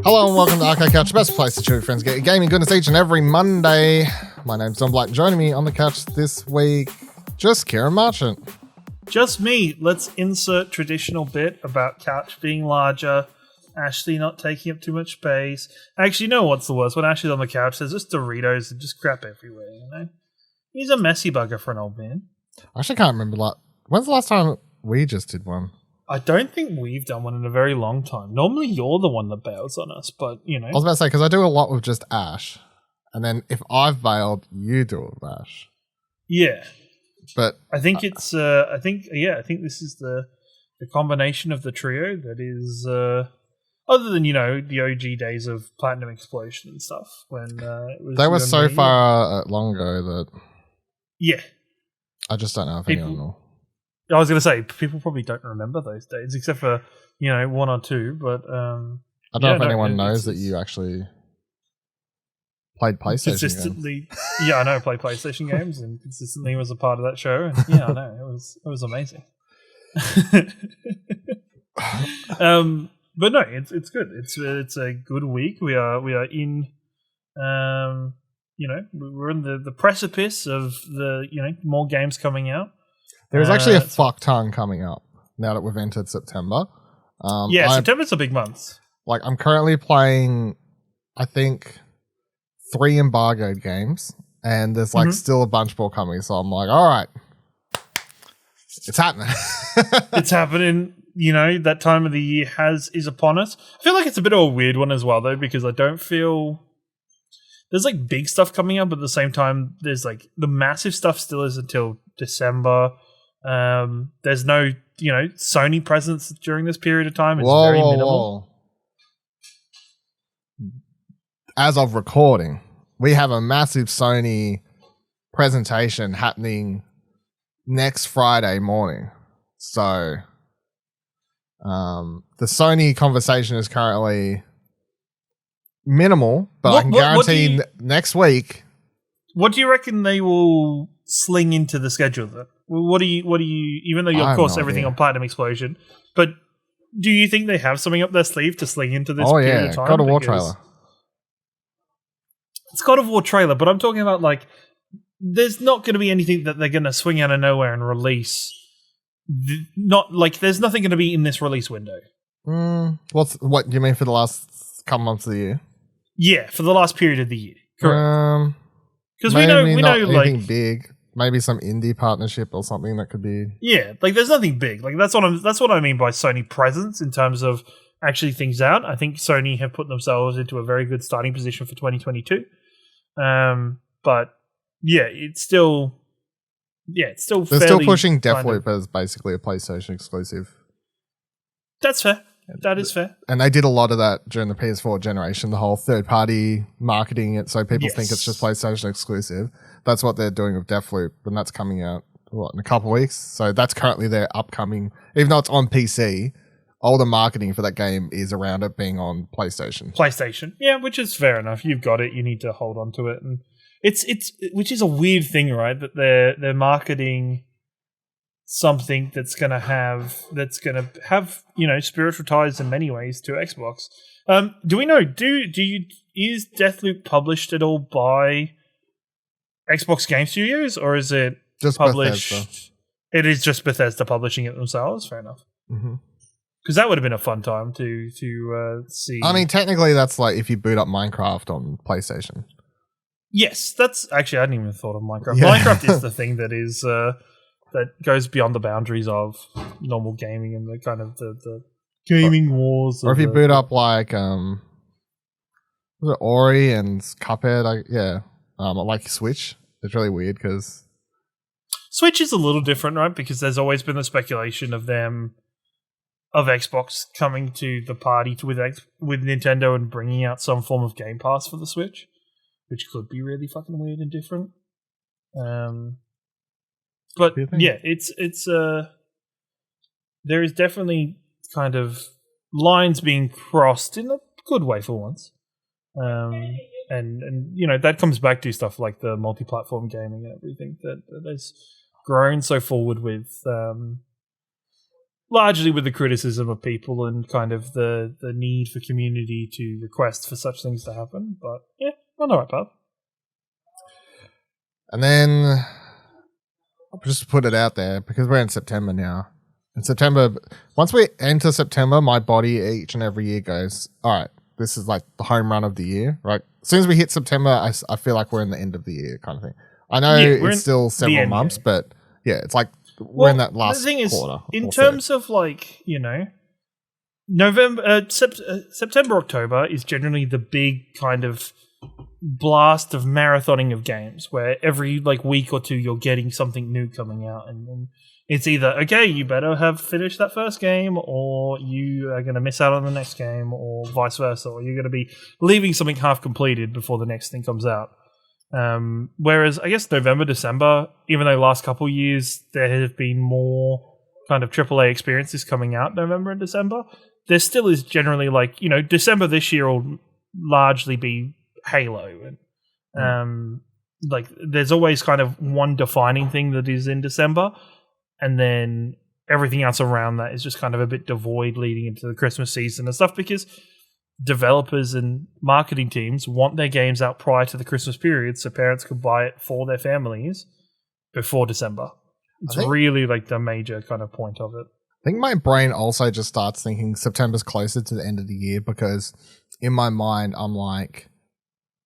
Hello and welcome to Arcade Couch, the best place to chill with friends, get your gaming goodness each and every Monday. My name's Don Black. Joining me on the couch this week, just Kieran Marchant. Just me. Let's insert traditional bit about couch being larger, Ashley not taking up too much space. Actually, you know what's the worst? When Ashley's on the couch, there's just Doritos and just crap everywhere, you know? He's a messy bugger for an old man. I actually can't remember, when's the last time we just did one? I don't think we've done one in a very long time. Normally you're the one that bails on us, but, you know. I was about to say, because I do a lot with just Ash. And then if I've bailed, you do it with Ash. Yeah. But I think it's, I think this is the combination of the trio that is, other than, you know, the OG days of Platinum Explosion and stuff. When it was they were so far long ago that... Yeah. I just don't know if anyone will. I was going to say, people probably don't remember those days, except for, you know, one or two, but... I don't know if anyone knows that you actually played PlayStation games. Yeah, I know, I played PlayStation games and consistently was a part of that show, and yeah, I know, it was amazing. But no, it's good. It's a good week. We are in, you know, we're in the precipice of the, you know, more games coming out. There is actually a fuck ton coming up now that we've entered September. September's a big month. Like, I'm currently playing, I think, 3 embargoed games, and there's still a bunch more coming. So I'm like, all right, it's happening. It's happening. You know, that time of the year is upon us. I feel like it's a bit of a weird one as well, though, because I don't feel there's like big stuff coming up, but at the same time, there's like the massive stuff still is until December. There's no, you know, Sony presence during this period of time. It's very minimal. As of recording, we have a massive Sony presentation happening next Friday morning. So, the Sony conversation is currently minimal, but I can guarantee next week. What do you reckon they will sling into the schedule then? What do you, even though you, of course, everything on Platinum Explosion, but do you think they have something up their sleeve to sling into this period of time? God of War trailer. It's God of War trailer, but I'm talking about, like, there's not going to be anything that they're going to swing out of nowhere and release. Not, like, there's nothing going to be in this release window. What do you mean for the last couple months of the year? Yeah, for the last period of the year. Correct. Because we know, like, big. Maybe some indie partnership or something that could be. Yeah, like there's nothing big. Like that's what I mean by Sony presence in terms of actually things out. I think Sony have put themselves into a very good starting position for 2022. But yeah, it's still they're still pushing Deathloop as basically a PlayStation exclusive. That's fair. That is fair. And they did a lot of that during the PS4 generation, the whole third-party marketing it so people think it's just PlayStation exclusive. That's what they're doing with Deathloop, and that's coming out, in a couple of weeks? So that's currently their upcoming, even though it's on PC, all the marketing for that game is around it being on PlayStation. Yeah, which is fair enough. You've got it. You need to hold on to it. And it's which is a weird thing, right? That they're marketing something that's gonna have you know, spiritual ties in many ways to Xbox. Do we know? Is Deathloop published at all by Xbox Game Studios, or is it just published? Bethesda? It is just Bethesda publishing it themselves. Fair enough. Because that would have been a fun time to see. I mean, technically, that's like if you boot up Minecraft on PlayStation. Yes, that's actually I hadn't even thought of Minecraft. Yeah. Minecraft is the thing that is. That goes beyond the boundaries of normal gaming and the kind of the gaming wars. Or if you boot up like was it Ori and Cuphead? Like Switch. It's really weird because Switch is a little different, right? Because there's always been the speculation of Xbox coming to the party with Nintendo and bringing out some form of Game Pass for the Switch, which could be really fucking weird and different. But yeah, it's there is definitely kind of lines being crossed in a good way for once. And you know, that comes back to stuff like the multi-platform gaming and everything that has grown so forward with largely with the criticism of people and kind of the need for community to request for such things to happen. But yeah, on the right path. And then I'll just put it out there because we're in September now. In September, once we enter September, my body each and every year goes, all right, this is like the home run of the year, right? As soon as we hit September, I feel like we're in the end of the year kind of thing. I know it's still several months, but yeah, it's like we're in that last quarter. In terms of like, November, September, October is generally the big kind of blast of marathoning of games where every like week or two you're getting something new coming out, and it's either, okay, you better have finished that first game or you are going to miss out on the next game, or vice versa, or you're going to be leaving something half completed before the next thing comes out. Whereas I guess November, December, even though last couple years there have been more kind of AAA experiences coming out November and December, there still is generally like, December this year will largely be Halo. And like there's always kind of one defining thing that is in December, and then everything else around that is just kind of a bit devoid leading into the Christmas season and stuff, because developers and marketing teams want their games out prior to the Christmas period so parents could buy it for their families before December. It's really like the major kind of point of it. I think my brain also just starts thinking September's closer to the end of the year, because in my mind I'm like,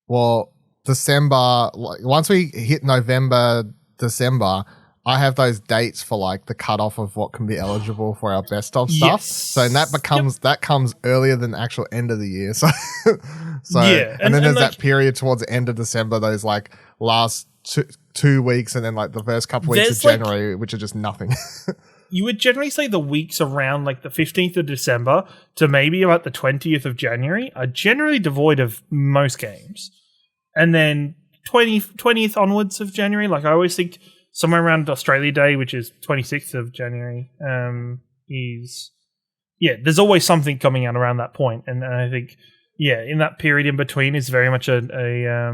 well, December, like once we hit November, December, I have those dates for like the cutoff of what can be eligible for our best of stuff. Yes. So that comes earlier than the actual end of the year. So yeah, and then there's that period towards the end of December, those like last 2 weeks, and then like the first couple weeks of January, which are just nothing. You would generally say the weeks around like the 15th of December to maybe about the 20th of January are generally devoid of most games. And then 20th onwards of January, like I always think somewhere around Australia Day, which is 26th of January, there's always something coming out around that point. And I think, in that period in between is very much a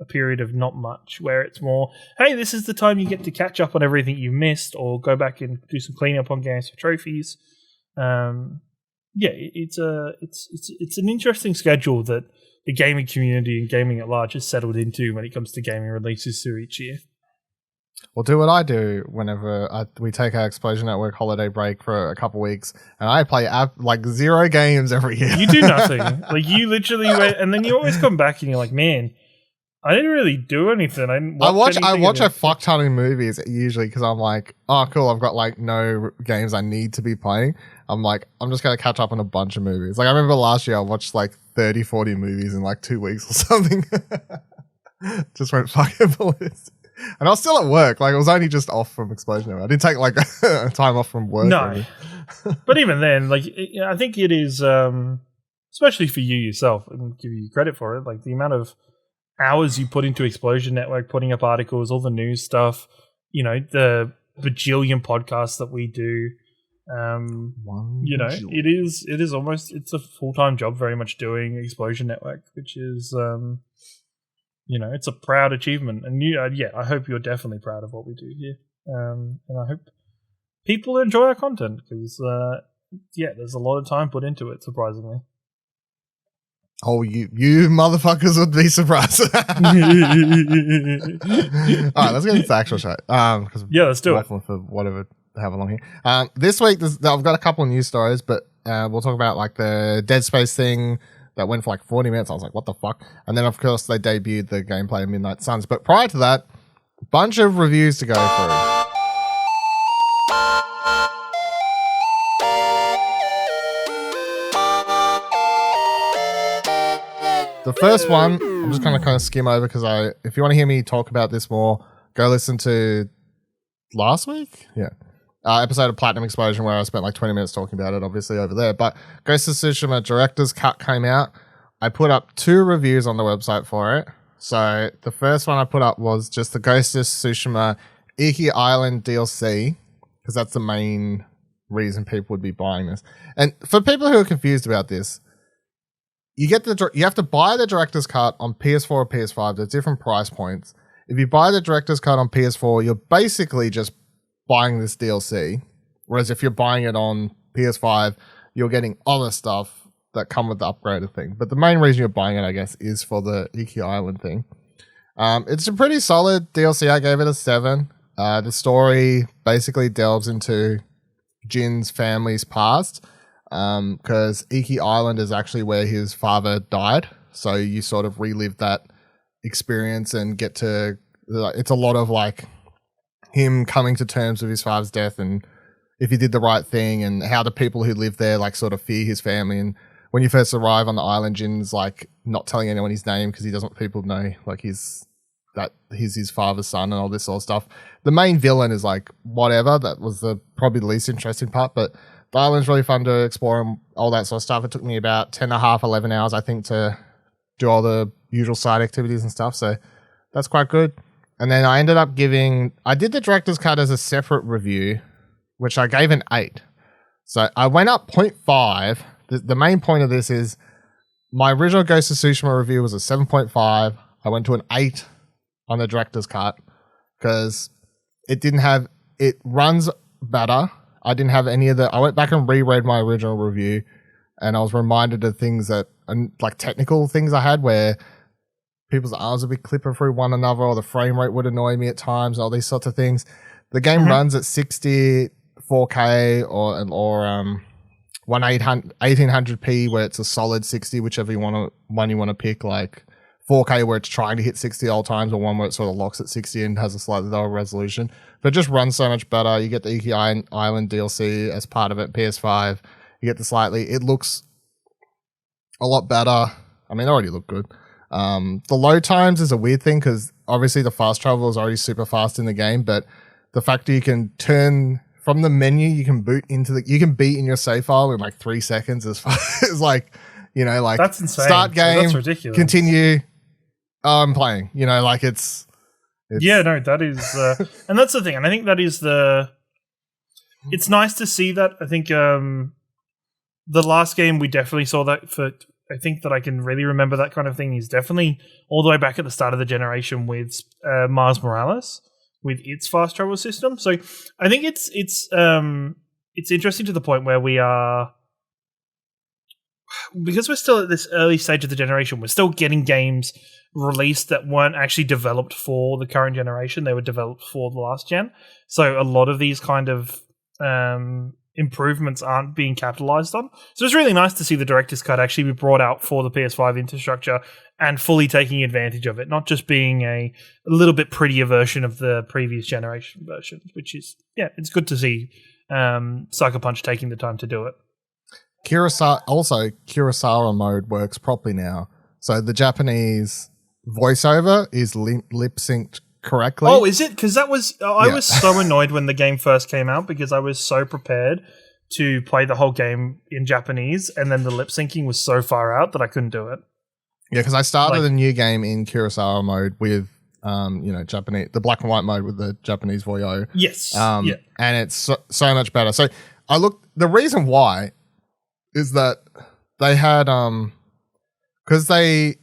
period of not much, where it's more, hey, this is the time you get to catch up on everything you missed, or go back and do some cleanup on games for trophies. It's an interesting schedule that the gaming community and gaming at large has settled into when it comes to gaming releases through each year. Well, do what I do whenever we take our Explosion Network holiday break for a couple weeks, and I play like 0 games every year. You do nothing. Like you literally went, and then you always come back and you're like, man, I didn't really do anything. I watch a fuck ton of movies usually because I'm like, oh, cool, I've got like no games I need to be playing. I'm like, I'm just going to catch up on a bunch of movies. Like I remember last year I watched like 30, 40 movies in like 2 weeks or something. Just went fucking ballistic. And I was still at work. Like, I was only just off from Explosion. I didn't take, like, time off from work. No. But even then, like, I think it is, especially for you yourself, and give you credit for it, like, the amount of hours you put into Explosion Network, putting up articles, all the news stuff, the bajillion podcasts that we do. It is almost, it's a full-time job very much doing Explosion Network, which is... it's a proud achievement, and I hope you're definitely proud of what we do here, and I hope people enjoy our content because, there's a lot of time put into it. Surprisingly, oh, you motherfuckers would be surprised. All right, let's get into the actual show. Let's do it for whatever however long here. This week, I've got a couple of news stories, but we'll talk about like the Dead Space thing. That went for like 40 minutes. I was like, what the fuck? And then, of course, they debuted the gameplay of Midnight Suns. But prior to that, a bunch of reviews to go through. The first one, I'm just going to kind of skim over because if you want to hear me talk about this more, go listen to last week? Yeah. Episode of Platinum Explosion where I spent like 20 minutes talking about it, obviously over there. But Ghost of Tsushima Director's Cut came out. I put up 2 reviews on the website for it. So the first one I put up was just the Ghost of Tsushima Iki Island DLC, because that's the main reason people would be buying this. And for people who are confused about this, you have to buy the Director's Cut on PS4 or PS5. There's different price points. If you buy the Director's Cut on PS4, you're basically just buying this DLC, Whereas if you're buying it on PS5, you're getting other stuff that come with the upgraded thing. But the main reason you're buying it, I guess, is for the Iki Island thing. It's a pretty solid DLC. I gave it a 7. The story basically delves into Jin's family's past, because Iki Island is actually where his father died. So you sort of relive that experience and get to, it's a lot of like him coming to terms with his father's death and if he did the right thing, and how the people who live there like sort of fear his family. And when you first arrive on the island, Jin's like not telling anyone his name because he doesn't want people to know like he's his father's son and all this sort of stuff. The main villain is like whatever. That was probably the least interesting part, but the island's really fun to explore and all that sort of stuff. It took me about 10 and a half, 11 hours, I think, to do all the usual side activities and stuff. So that's quite good. And then I ended up I did the director's cut as a separate review, which I gave an 8. So I went up 0.5. The main point of this is my original Ghost of Tsushima review was a 7.5. I went to an 8 on the director's cut because it runs better. I didn't have any of I went back and reread my original review and I was reminded of things like technical things I had where people's arms would be clipping through one another or the frame rate would annoy me at times, all these sorts of things. The game runs at 60, 4K or 1800p where it's a solid 60, whichever one you want to pick, like 4K where it's trying to hit 60 all times, or one where it sort of locks at 60 and has a slightly lower resolution. But it just runs so much better. You get the Iki Island DLC as part of it, PS5. You get it looks a lot better. I mean, it already looked good. The load times is a weird thing because obviously the fast travel is already super fast in the game, but the fact that you can turn from the menu, you can beat in your save file in like 3 seconds is like, like that's insane. Start game, that's ridiculous. Continue. Oh, I'm playing, like it's yeah, no, that is, and that's the thing. And I think that is it's nice to see that. I think, the last game we definitely saw that I think that I can really remember that kind of thing is definitely all the way back at the start of the generation with Mars Morales with its fast travel system. So I think it's interesting to the point where we are, because we're still at this early stage of the generation, we're still getting games released that weren't actually developed for the current generation. They were developed for the last gen. So a lot of these kind of improvements aren't being capitalized on. So it's really nice to see the director's cut actually be brought out for the PS5 infrastructure and fully taking advantage of it, not just being a little bit prettier version of the previous generation version, which is, yeah, it's good to see Sucker Punch taking the time to do it. Kurosawa mode works properly now. So the Japanese voiceover is lip synced correctly. Oh, is it? Because I was so annoyed when the game first came out because I was so prepared to play the whole game in Japanese, and then the lip syncing was so far out that I couldn't do it. Yeah, because I started a new game in Kurosawa mode with Japanese, the black and white mode with the Japanese voice. Yes. And it's so much better. So the reason why is that they had because I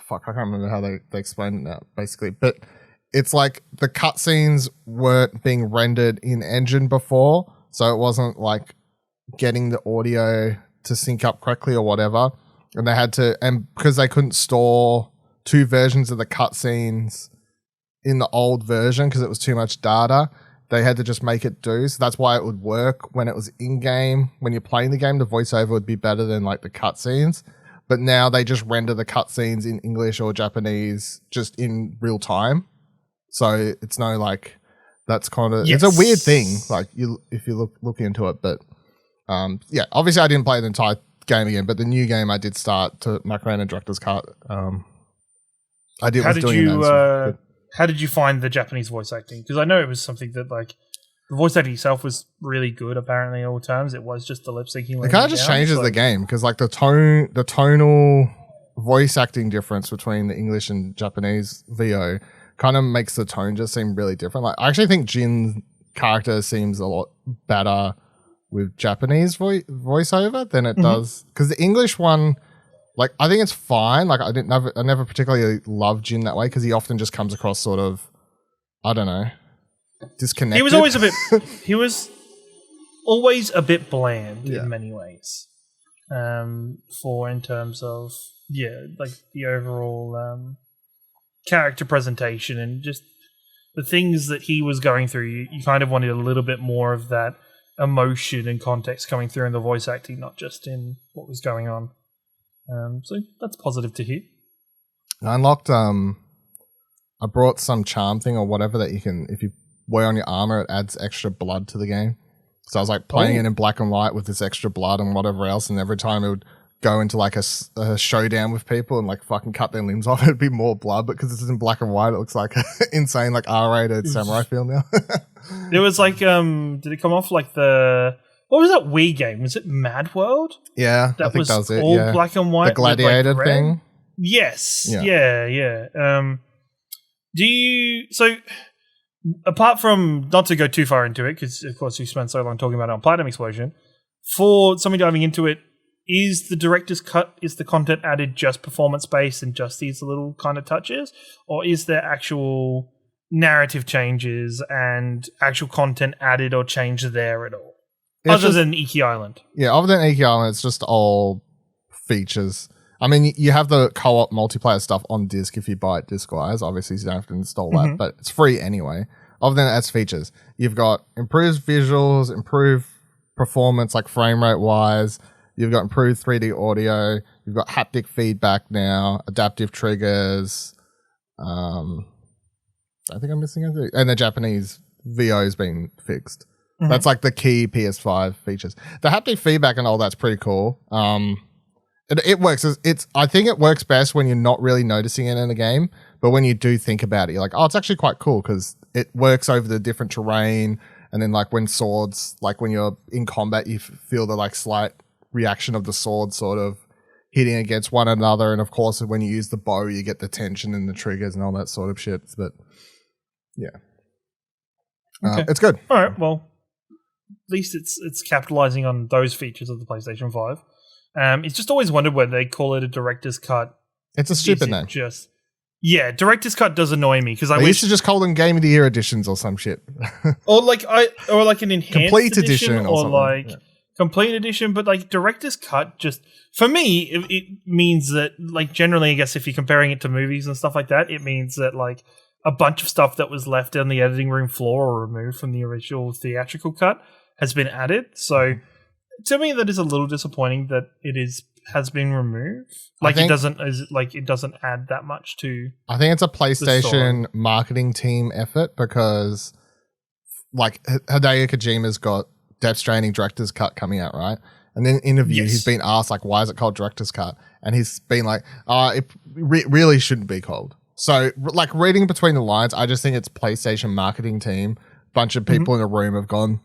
can't remember how they explained it now, basically, but it's like the cutscenes weren't being rendered in engine before, so it wasn't like getting the audio to sync up correctly or whatever, and they had to, and because they couldn't store 2 versions of the cutscenes in the old version because it was too much data, they had to just make it do. So that's why it would work when it was in game. When you're playing the game, the voiceover would be better than like the cutscenes. But now they just render the cutscenes in English or Japanese just in real time. So it's no like, that's kind of, It's a weird thing. Like if you look into it, but yeah, obviously I didn't play the entire game again, but the new game I did start to Macarena Director's Cut. How did you find the Japanese voice acting? Because I know it was something that like the voice acting itself was really good. Apparently, at all times it was just the lip syncing. It kind of just changes the game because like the tonal voice acting difference between the English and Japanese VO kind of makes the tone just seem really different. Like I actually think Jin's character seems a lot better with Japanese voiceover than it does, because the English one, like I think it's fine. Like I never particularly loved Jin that way because he often just comes across sort of, I don't know, disconnected. He was always a bit. always a bit bland in many ways. In terms of like the overall character presentation and just the things that he was going through. You kind of wanted a little bit more of that emotion and context coming through in the voice acting, not just in what was going on. So that's positive to hear. I unlocked I brought some charm thing or whatever that you can, if you wear on your armor, it adds extra blood to the game. So I was like playing it in black and white with this extra blood and whatever else, and every time it would go into like a showdown with people and like fucking cut their limbs off, it'd be more blood, but because it's in black and white, it looks like insane, like R-rated samurai feel now. It was like, did it come off like what was that Wii game? Was it Mad World? Yeah, I think that was it. All black and white. The gladiator thing. Yes. Yeah. So apart from, not to go too far into it, because of course you spent so long talking about it on Platinum Explosion, for somebody diving into it, is the director's cut, is the content added just performance-based and just these little kind of touches? Or is there actual narrative changes and actual content added or changed there at all? Other than Iki Island. Yeah, other than Iki Island, it's just all features. I mean, you have the co-op multiplayer stuff on disc if you buy it disc-wise. Obviously, you don't have to install that, but it's free anyway. Other than that, that's features. You've got improved visuals, improved performance, like frame rate-wise. You've got improved 3D audio. You've got haptic feedback now, adaptive triggers. I think I'm missing anything. And the Japanese VO's been fixed. That's like the key PS5 features. The haptic feedback and all that's pretty cool. It works. I think it works best when you're not really noticing it in a game, but when you do think about it, you're like, oh, it's actually quite cool because it works over the different terrain. And then like when swords, like when you're in combat, you feel the like slight reaction of the sword sort of hitting against one another. And of course, when you use the bow, you get the tension and the triggers and all that sort of shit. But yeah, it's good. All right. Well, at least it's capitalizing on those features of the PlayStation 5. It's just always wondered whether they call it a director's cut. It's a stupid name. Director's cut does annoy me because I used to just call them Game of the Year editions or some shit, or like an enhanced complete edition or like complete edition. But like director's cut, just for me, it means that like generally, I guess if you're comparing it to movies and stuff like that, it means that like a bunch of stuff that was left on the editing room floor or removed from the original theatrical cut has been added. So. To me, that is a little disappointing that has been removed. Like it doesn't add that much to. I think it's a PlayStation marketing team effort because, like, Hideo Kojima's got Death Stranding director's cut coming out, right? And in an interview, he's been asked like, "Why is it called director's cut?" And he's been like, it really shouldn't be called." So, like, reading between the lines, I just think it's PlayStation marketing team. Bunch of people in a room have gone,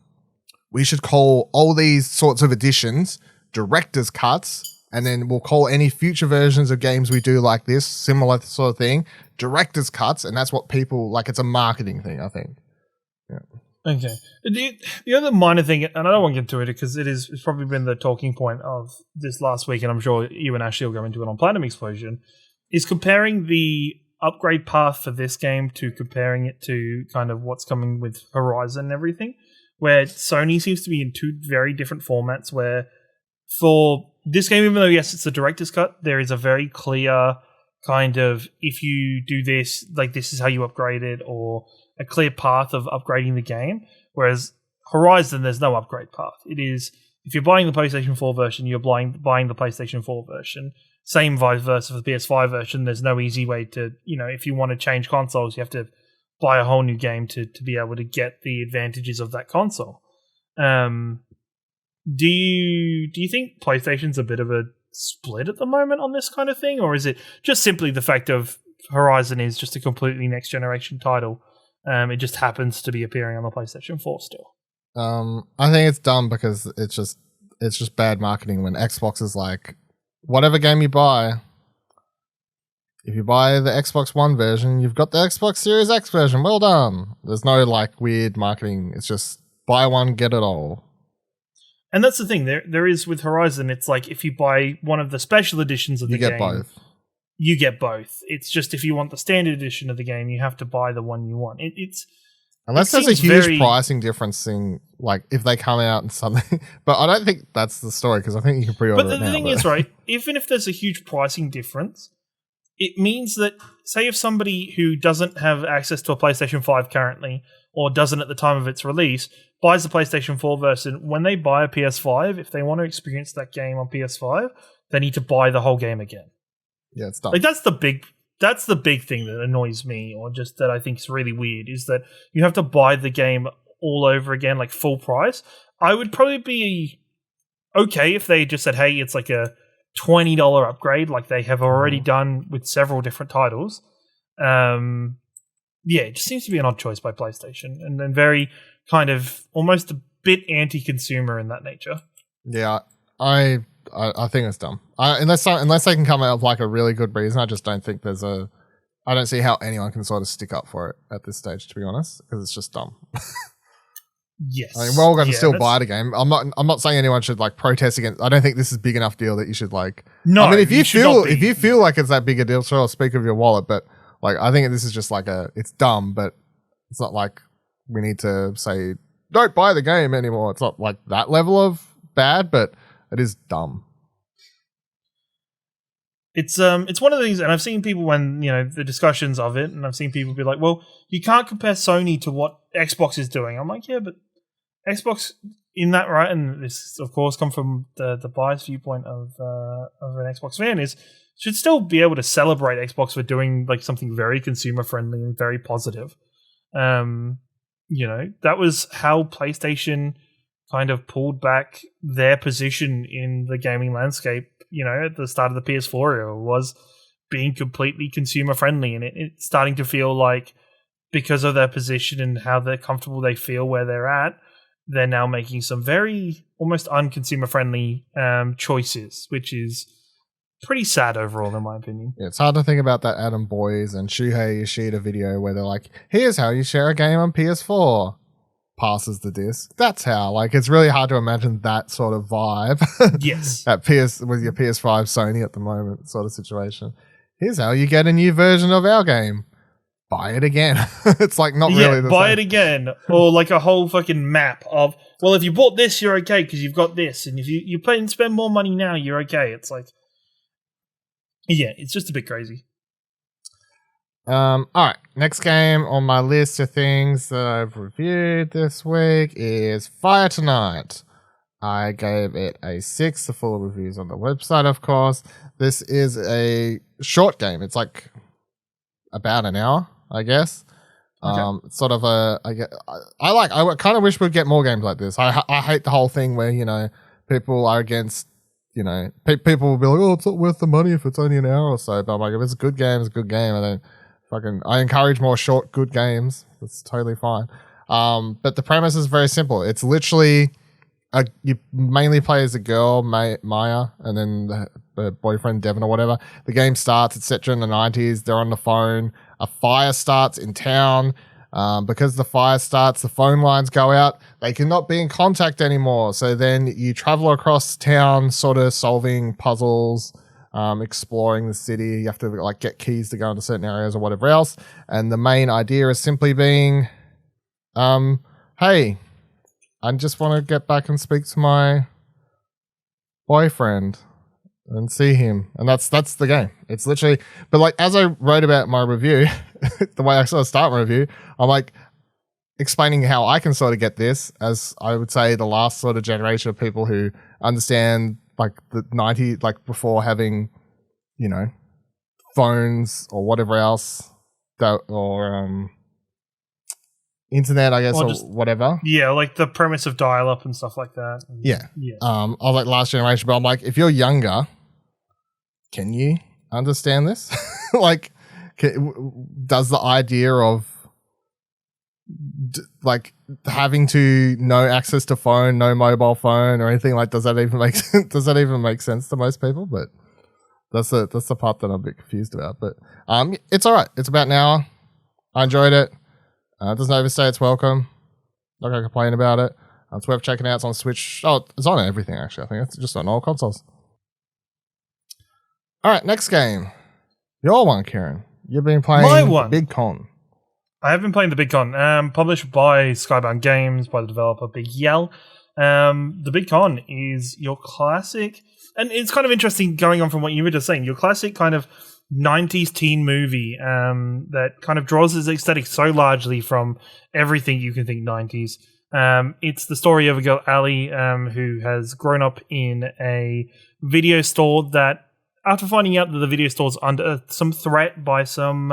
we should call all these sorts of editions director's cuts, and then we'll call any future versions of games we do like this, similar sort of thing, director's cuts, and that's what people, like, it's a marketing thing, I think. Yeah. Okay. The other minor thing, and I don't want to get into it because it's probably been the talking point of this last week, and I'm sure you and Ashley will go into it on Platinum Explosion, is comparing the upgrade path for this game to comparing it to kind of what's coming with Horizon and everything. Where Sony seems to be in two very different formats where for this game, even though, yes, it's a director's cut, there is a very clear kind of, if you do this, like this is how you upgrade it, or a clear path of upgrading the game. Whereas Horizon, there's no upgrade path. It is, if you're buying the PlayStation 4 version, you're buying the PlayStation 4 version. Same vice versa for the PS5 version. There's no easy way to, if you want to change consoles, you have to buy a whole new game to be able to get the advantages of that console. Do you think PlayStation's a bit of a split at the moment on this kind of thing, or is it just simply the fact of Horizon is just a completely next generation title? It just happens to be appearing on the PlayStation 4 still. I think it's dumb because it's just bad marketing when Xbox is like, whatever game you buy. If you buy the Xbox One version, you've got the Xbox Series X version. Well done. There's no like weird marketing. It's just buy one, get it all. And that's the thing. There is with Horizon, it's like if you buy one of the special editions of the game, you get both. It's just if you want the standard edition of the game, you have to buy the one you want. It's Unless there's a huge pricing difference thing, like if they come out and something. But I don't think that's the story because I think you can pre-order it now. But the thing is, right, even if there's a huge pricing difference, it means that, say if somebody who doesn't have access to a PlayStation 5 currently, or doesn't at the time of its release, buys the PlayStation 4 version, when they buy a PS5, if they want to experience that game on PS5, they need to buy the whole game again. Yeah, it's done. Like that's the big thing that annoys me, or just that I think is really weird, is that you have to buy the game all over again, like full price. I would probably be okay if they just said, hey, it's like a $20 upgrade, like they have already done with several different titles. Yeah, it just seems to be an odd choice by PlayStation, and then very kind of almost a bit anti-consumer in that nature. Yeah, I think it's dumb. Unless they can come out with like a really good reason, I just don't think I don't see how anyone can sort of stick up for it at this stage, to be honest, because it's just dumb. Yes, I mean, we're all going to still buy the game. I'm not saying anyone should like protest against. I don't think this is a big enough deal that you should like. No, I mean, if you feel like it's that big a deal, sure, speak of your wallet. But like, I think this is just like it's dumb, but it's not like we need to say don't buy the game anymore. It's not like that level of bad, but it is dumb. It's one of the things, and I've seen people when, the discussions of it, and I've seen people be like, well, you can't compare Sony to what Xbox is doing. I'm like, yeah, but Xbox in that, right, and this of course come from the biased viewpoint of an Xbox fan, is should still be able to celebrate Xbox for doing like something very consumer friendly and very positive. That was how PlayStation kind of pulled back their position in the gaming landscape, at the start of the PS4 era, was being completely consumer friendly, and it's starting to feel like, because of their position and how they're comfortable they feel where they're at, they're now making some very almost unconsumer friendly choices, which is pretty sad overall in my opinion. Yeah, it's hard to think about that Adam Boyes and Shuhei Yoshida video where they're like, here's how you share a game on PS4. Passes the disc. That's how. Like, it's really hard to imagine that sort of vibe. Yes. with your PS5 Sony at the moment sort of situation. Here's how you get a new version of our game. Buy it again. It's like not really the buy same. It again. Or like a whole fucking map of, well, if you bought this, you're okay because you've got this. And if you pay and spend more money now, you're okay. It's like, yeah, it's just a bit crazy. All right, next game on my list of things that I've reviewed this week is Fire Tonight. I gave it a 6. The full reviews on the website, of course. This is a short game. It's like about an hour, I guess. Okay. Sort of I kind of wish we'd get more games like this. I hate the whole thing where, people are against, people will be like, oh, it's not worth the money if it's only an hour or so. But I'm like, if it's a good game, it's a good game. I encourage more short, good games. That's totally fine. But the premise is very simple. It's literally you mainly play as a girl, Maya, and then the boyfriend, Devin, or whatever. The game starts, it's set during the 90s. They're on the phone. A fire starts in town. Because the fire starts, the phone lines go out. They cannot be in contact anymore. So then you travel across town, sort of solving puzzles, exploring the city. You have to like get keys to go into certain areas or whatever else. And the main idea is simply being, hey, I just want to get back and speak to my boyfriend and see him. And that's the game. It's literally, but like as I wrote about my review, the way I sort of start my review, I'm like explaining how I can sort of get this as I would say the last sort of generation of people who understand like the 90s, like before having, phones or whatever else, or internet, I guess, or whatever. Yeah, like the premise of dial-up and stuff like that. Yeah. I was like last generation, but I'm like, if you're younger, can you understand this? Like, does the idea of like having to no access to phone, no mobile phone or anything, like, does that even make sense? Does that even make sense to most people? But that's the part that I'm a bit confused about. But it's all right. It's about an hour. I enjoyed it. It doesn't overstay its welcome. Not gonna complain about it. It's worth checking out. It's on Switch. Oh, it's on everything actually. I think it's just on all consoles. All right, next game. Your one, Kieran. You've been playing My one. Big Con. I have been playing the Big Con, published by Skybound Games, by the developer Big Yell. The Big Con is your classic, and it's kind of interesting going on from what you were just saying, your classic kind of 90s teen movie that kind of draws its aesthetic so largely from everything you can think 90s. It's the story of a girl, Allie, who has grown up in a video store that, after finding out that the video store's under some threat by some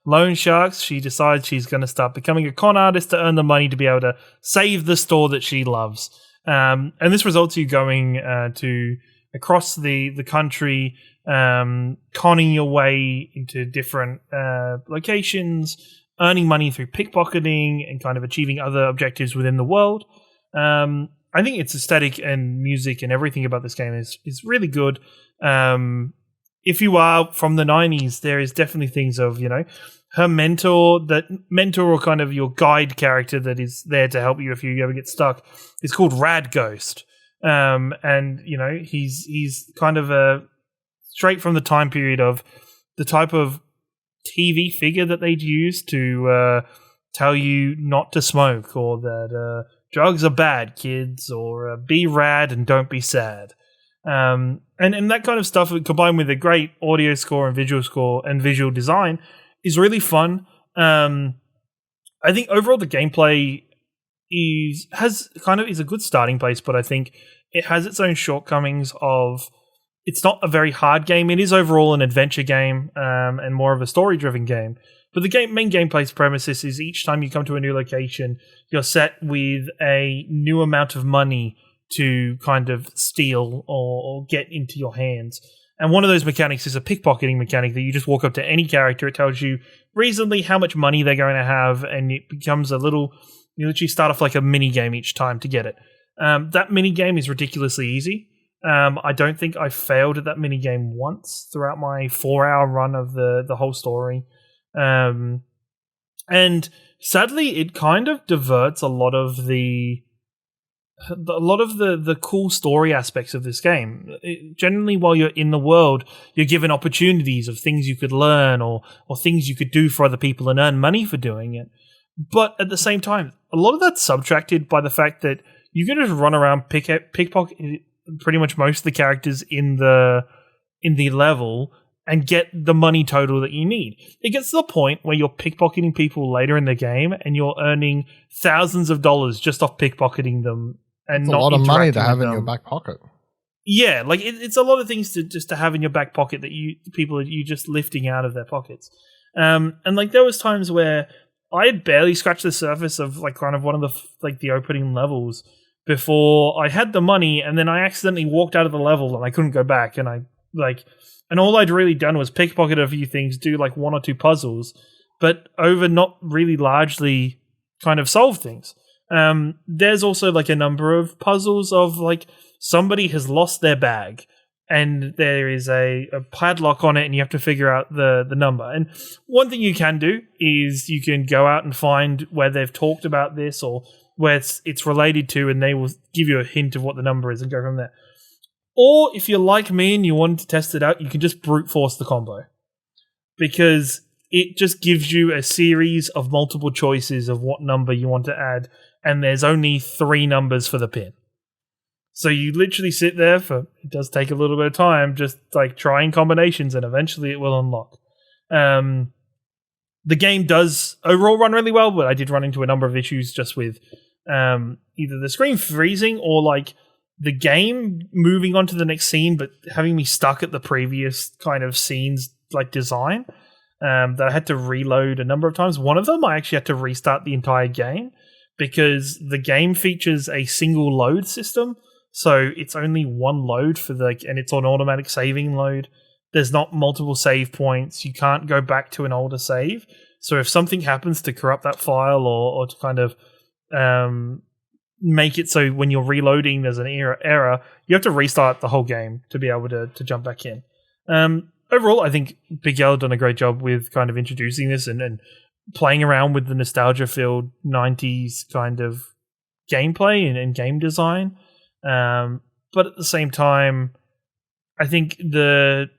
loan sharks, she decides she's going to start becoming a con artist to earn the money to be able to save the store that she loves. And this results in you going to across the country, conning your way into different locations, earning money through pickpocketing, and kind of achieving other objectives within the world. I think its aesthetic and music and everything about this game is really good. If you are from the 90s, there is definitely things of, her mentor or kind of your guide character that is there to help you if you ever get stuck. It's called Rad Ghost. And, he's kind of a straight from the time period of the type of TV figure that they'd use to tell you not to smoke, or that drugs are bad, kids, or be rad and don't be sad. And that kind of stuff, combined with a great audio score and visual design, is really fun. I think overall the gameplay is a good starting place, but I think it has its own shortcomings of it's not a very hard game. It is overall an adventure game and more of a story-driven game. But the main gameplay's premises is each time you come to a new location, you're set with a new amount of money to kind of steal or get into your hands. And one of those mechanics is a pickpocketing mechanic that you just walk up to any character. It tells you reasonably how much money they're going to have, and it becomes you literally start off like a mini game each time to get it. That mini game is ridiculously easy. I don't think I failed at that mini game once throughout my 4-hour run of the whole story. And sadly, it kind of diverts a lot of the cool story aspects of this game. Generally, while you're in the world, you're given opportunities of things you could learn or things you could do for other people and earn money for doing it. But at the same time, a lot of that's subtracted by the fact that you can just run around, pickpocket pretty much most of the characters in the level and get the money total that you need. It gets to the point where you're pickpocketing people later in the game and you're earning thousands of dollars just off pickpocketing them. And it's a lot of money to have in your back pocket. Yeah, like it's a lot of things to have in your back pocket that you just lifting out of their pockets. And like there was times where I had barely scratched the surface of like kind of one of the opening levels before I had the money, and then I accidentally walked out of the level and I couldn't go back, and and all I'd really done was pickpocket a few things, do like 1 or 2 puzzles, but over not really largely kind of solve things. There's also like a number of puzzles of like somebody has lost their bag and there is a padlock on it and you have to figure out the number. And one thing you can do is you can go out and find where they've talked about this or where it's related to, and they will give you a hint of what the number is and go from there. Or if you're like me and you want to test it out, you can just brute force the combo, because it just gives you a series of multiple choices of what number you want to add, and there's only 3 numbers for the pin. So you literally sit there it does take a little bit of time, just like trying combinations, and eventually it will unlock. The game does overall run really well, but I did run into a number of issues just with either the screen freezing or like the game moving on to the next scene, but having me stuck at the previous kind of scene's like design. That I had to reload a number of times. One of them, I actually had to restart the entire game because the game features a single load system. So it's only one load and it's on automatic saving load. There's not multiple save points. You can't go back to an older save. So if something happens to corrupt that file or to kind of make it so when you're reloading there's an error, you have to restart the whole game to be able to jump back in. Overall, I think Big L done a great job with kind of introducing this and playing around with the nostalgia-filled 90s kind of gameplay and game design. But at the same time, I think the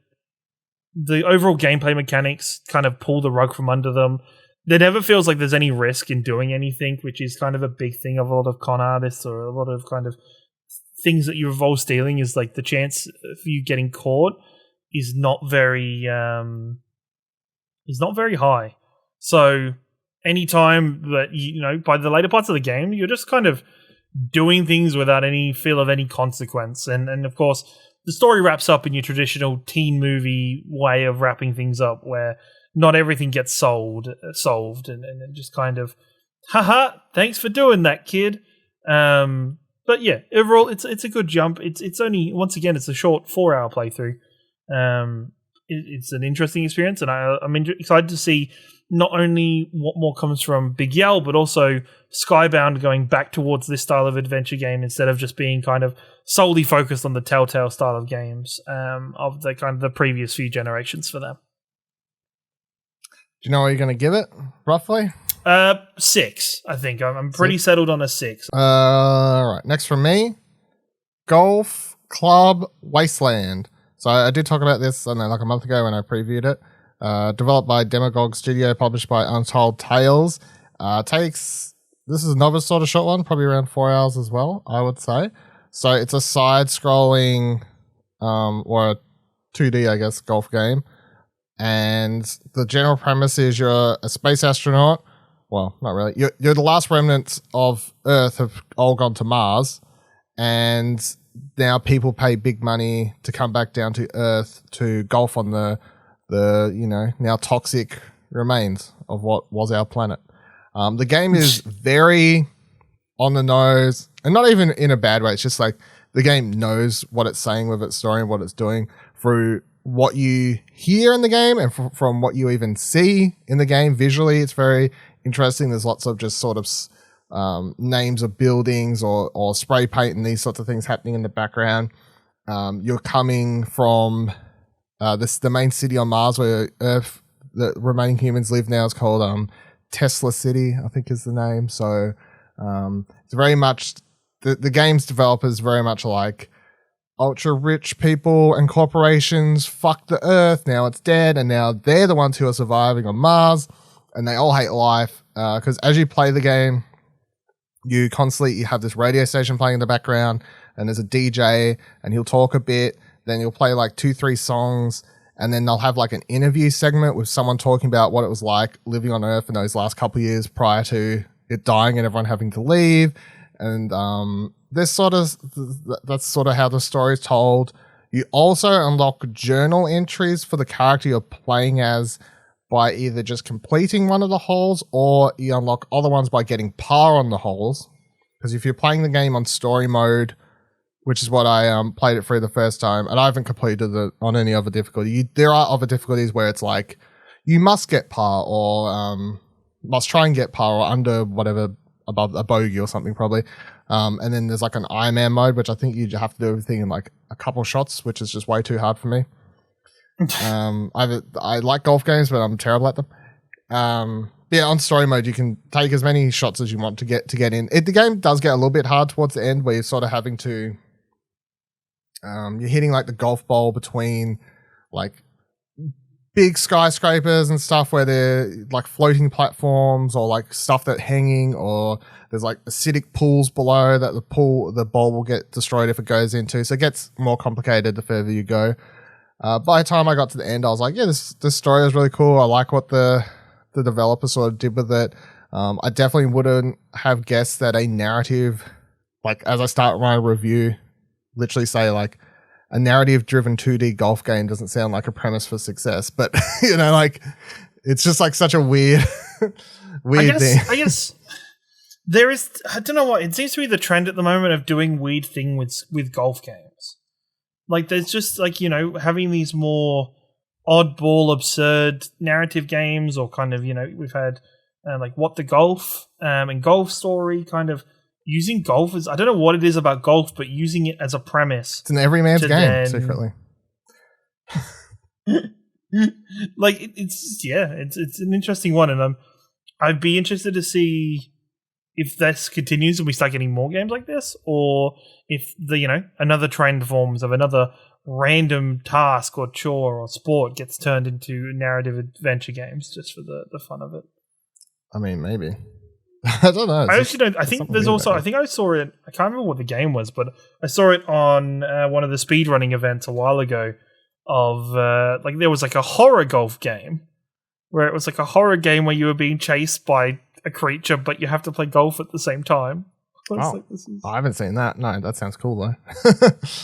overall gameplay mechanics kind of pull the rug from under them. there never feels like there's any risk in doing anything, which is kind of a big thing of a lot of con artists or a lot of kind of things that you involve stealing is like the chance of you getting caught is not very high. So anytime that by the later parts of the game, you're just kind of doing things without any feel of any consequence. And of course, the story wraps up in your traditional teen movie way of wrapping things up, where not everything gets solved and just kind of, haha, thanks for doing that, kid. But yeah, overall, it's a good jump. It's only, once again, it's a short 4-hour playthrough. It's an interesting experience, and I'm excited to see not only what more comes from Big Yell, but also Skybound going back towards this style of adventure game instead of just being kind of solely focused on the Telltale style of games of the kind of the previous few generations for them. Do you know what you're going to give it, roughly? 6, I think. I'm pretty settled on a 6. All right. Next from me, Golf Club Wasteland. So I did talk about this, I don't know, like a month ago when I previewed it. Developed by Demagogue Studio, published by Untold Tales. This is another sort of short one, probably around 4 hours as well, I would say. So it's a side-scrolling, or a 2D, I guess, golf game. And the general premise is you're a space astronaut. Well, not really. You're the last remnants of Earth have all gone to Mars, and now people pay big money to come back down to Earth to golf on the now toxic remains of what was our planet. The game is very on the nose, and not even in a bad way. It's just like the game knows what it's saying with its story and what it's doing through what you hear in the game and from what you even see in the game visually. It's very interesting. There's lots of just sort of names of buildings or spray paint and these sorts of things happening in the background. You're coming from the main city on Mars where Earth, the remaining humans live now, is called Tesla City, I think is the name. So it's very much the game's developers very much like ultra rich people and corporations fucked the Earth. Now it's dead, and now they're the ones who are surviving on Mars, and they all hate life because as you play the game, you have this radio station playing in the background, and there's a DJ, and he'll talk a bit. Then you'll play like 2-3 songs, and then they'll have like an interview segment with someone talking about what it was like living on Earth in those last couple of years prior to it dying and everyone having to leave. And that's sort of how the story is told. You also unlock journal entries for the character you're playing as by either just completing one of the holes, or you unlock other ones by getting par on the holes. Because if you're playing the game on story mode, which is what I played it through the first time, and I haven't completed it on any other difficulty. There are other difficulties where it's like you must get par, or must try and get par, or under whatever, above a bogey or something probably. And then there's like an Ironman mode, which I think you have to do everything in like a couple shots, which is just way too hard for me. I like golf games, but I'm terrible at them. Yeah, on story mode, you can take as many shots as you want to get in. The game does get a little bit hard towards the end, where you're sort of having to you're hitting like the golf ball between like big skyscrapers and stuff where they're like floating platforms, or like stuff that's hanging, or there's like acidic pools below that the ball will get destroyed if it goes into. So it gets more complicated the further you go. By the time I got to the end, I was like, yeah, this story is really cool. I like what the developer sort of did with it. I definitely wouldn't have guessed that a narrative, like as I start my review, literally say like a narrative driven 2D golf game doesn't sound like a premise for success, but like it's just like such a weird thing. I guess there is, I don't know what, it seems to be the trend at the moment of doing weird thing with golf games. Like there's just like, having these more oddball, absurd narrative games, or kind of, we've had like What the Golf and Golf Story, kind of using golf as, I don't know what it is about golf, but using it as a premise. It's an everyman's game, secretly. Like it's an interesting one, and I'd be interested to see if this continues and we start getting more games like this, or if another trend forms of another random task or chore or sport gets turned into narrative adventure games just for the fun of it. I mean, maybe. I don't know. I actually don't. I think there's also. I think I saw it. I can't remember what the game was, but I saw it on one of the speedrunning events a while ago. Of like there was like a horror golf game where it was like a horror game where you were being chased by a creature, but you have to play golf at the same time. I haven't seen that. No, that sounds cool though.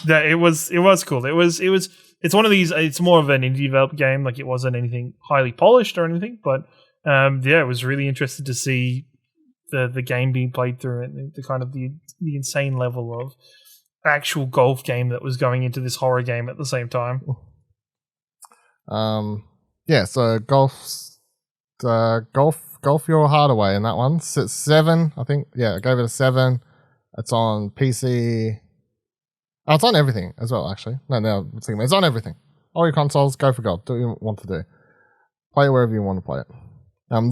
Yeah, it was cool. It's one of these. It's more of an indie developed game. Like it wasn't anything highly polished or anything, but it was really interested to see the game being played through and the kind of the insane level of actual golf game that was going into this horror game at the same time. So golf your heart away in that one. So it's 7, I think. Yeah, I gave it a 7. It's on PC. Oh, it's on everything as well, actually. No, it's on everything. All your consoles, go for gold. Do what you want to do. Play it wherever you want to play it.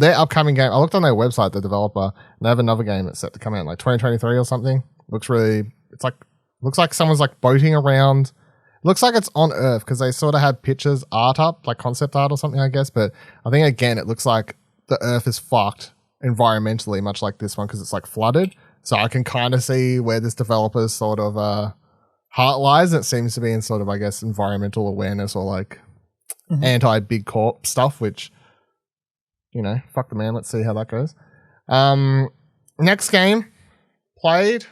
Their upcoming game, I looked on their website, the developer, and they have another game that's set to come out in like 2023 or something. Looks like someone's like boating around. Looks like it's on Earth because they sort of had pictures, art up, like concept art or something, I guess. But I think, again, it looks like the Earth is fucked environmentally, much like this one, because it's like flooded. So I can kind of see where this developer's sort of heart lies. It seems to be in sort of, I guess, environmental awareness or like anti-big corp stuff, which, you know, fuck the man. Let's see how that goes. Next game, played.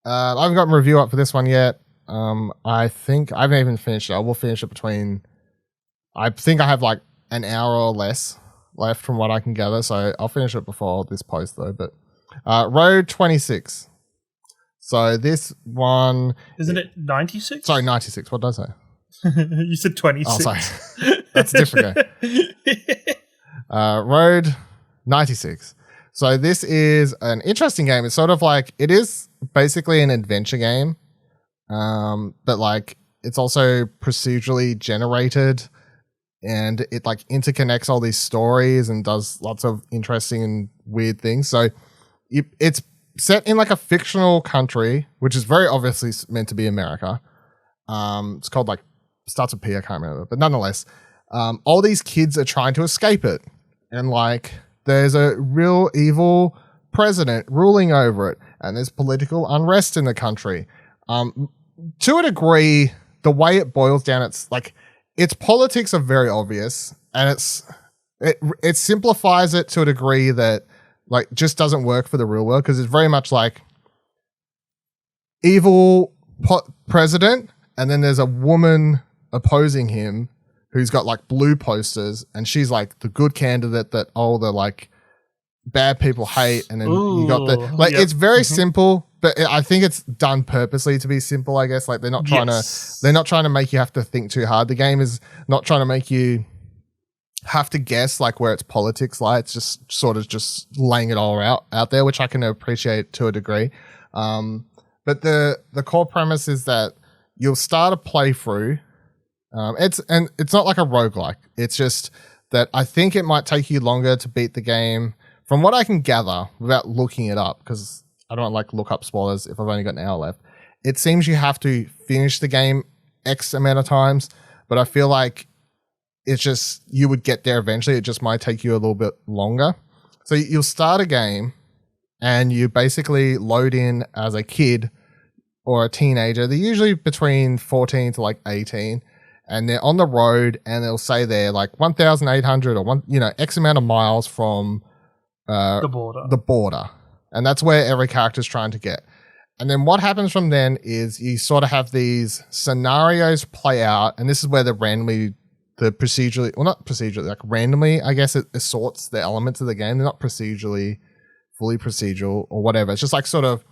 I haven't got a review up for this one yet. I think I haven't even finished it. I will finish it between. I think I have like an hour or less left from what I can gather, so I'll finish it before this post though. But Road 26. So this one isn't it 96? Sorry, 96. What did I say? You said 26. Oh, sorry. That's a different game. Road 96. So this is an interesting game. It's sort of like, it is basically an adventure game, but like it's also procedurally generated, and it like interconnects all these stories and does lots of interesting and weird things. So it's set in like a fictional country, which is very obviously meant to be America. It's called like, starts with P, I can't remember, but nonetheless, all these kids are trying to escape it. And like, there's a real evil president ruling over it, and there's political unrest in the country. To a degree, the way it boils down, it's like, its politics are very obvious, and it simplifies it to a degree that like just doesn't work for the real world, because it's very much like evil president, and then there's a woman opposing him who's got like blue posters, and she's like the good candidate that all the like bad people hate, and then you got the like it's very simple, but I think it's done purposely to be simple, I guess. Like they're not trying to make you have to think too hard. The game is not trying to make you have to guess like where its politics lie. It's just sort of just laying it all out there, which I can appreciate to a degree. But the core premise is that you'll start a playthrough. It's not like a roguelike. It's just that I think it might take you longer to beat the game, from what I can gather without looking it up, because I don't like look up spoilers if I've only got an hour left. It seems you have to finish the game X amount of times, but I feel like it's just, you would get there eventually. It just might take you a little bit longer. So you'll start a game and you basically load in as a kid or a teenager. They're usually between 14 to like 18. And they're on the road, and they'll say they're like 1,800 or X amount of miles from the border. And that's where every character's trying to get. And then what happens from then is you sort of have these scenarios play out, and this is where randomly, I guess it assorts the elements of the game. They're not fully procedural or whatever. It's just like sort of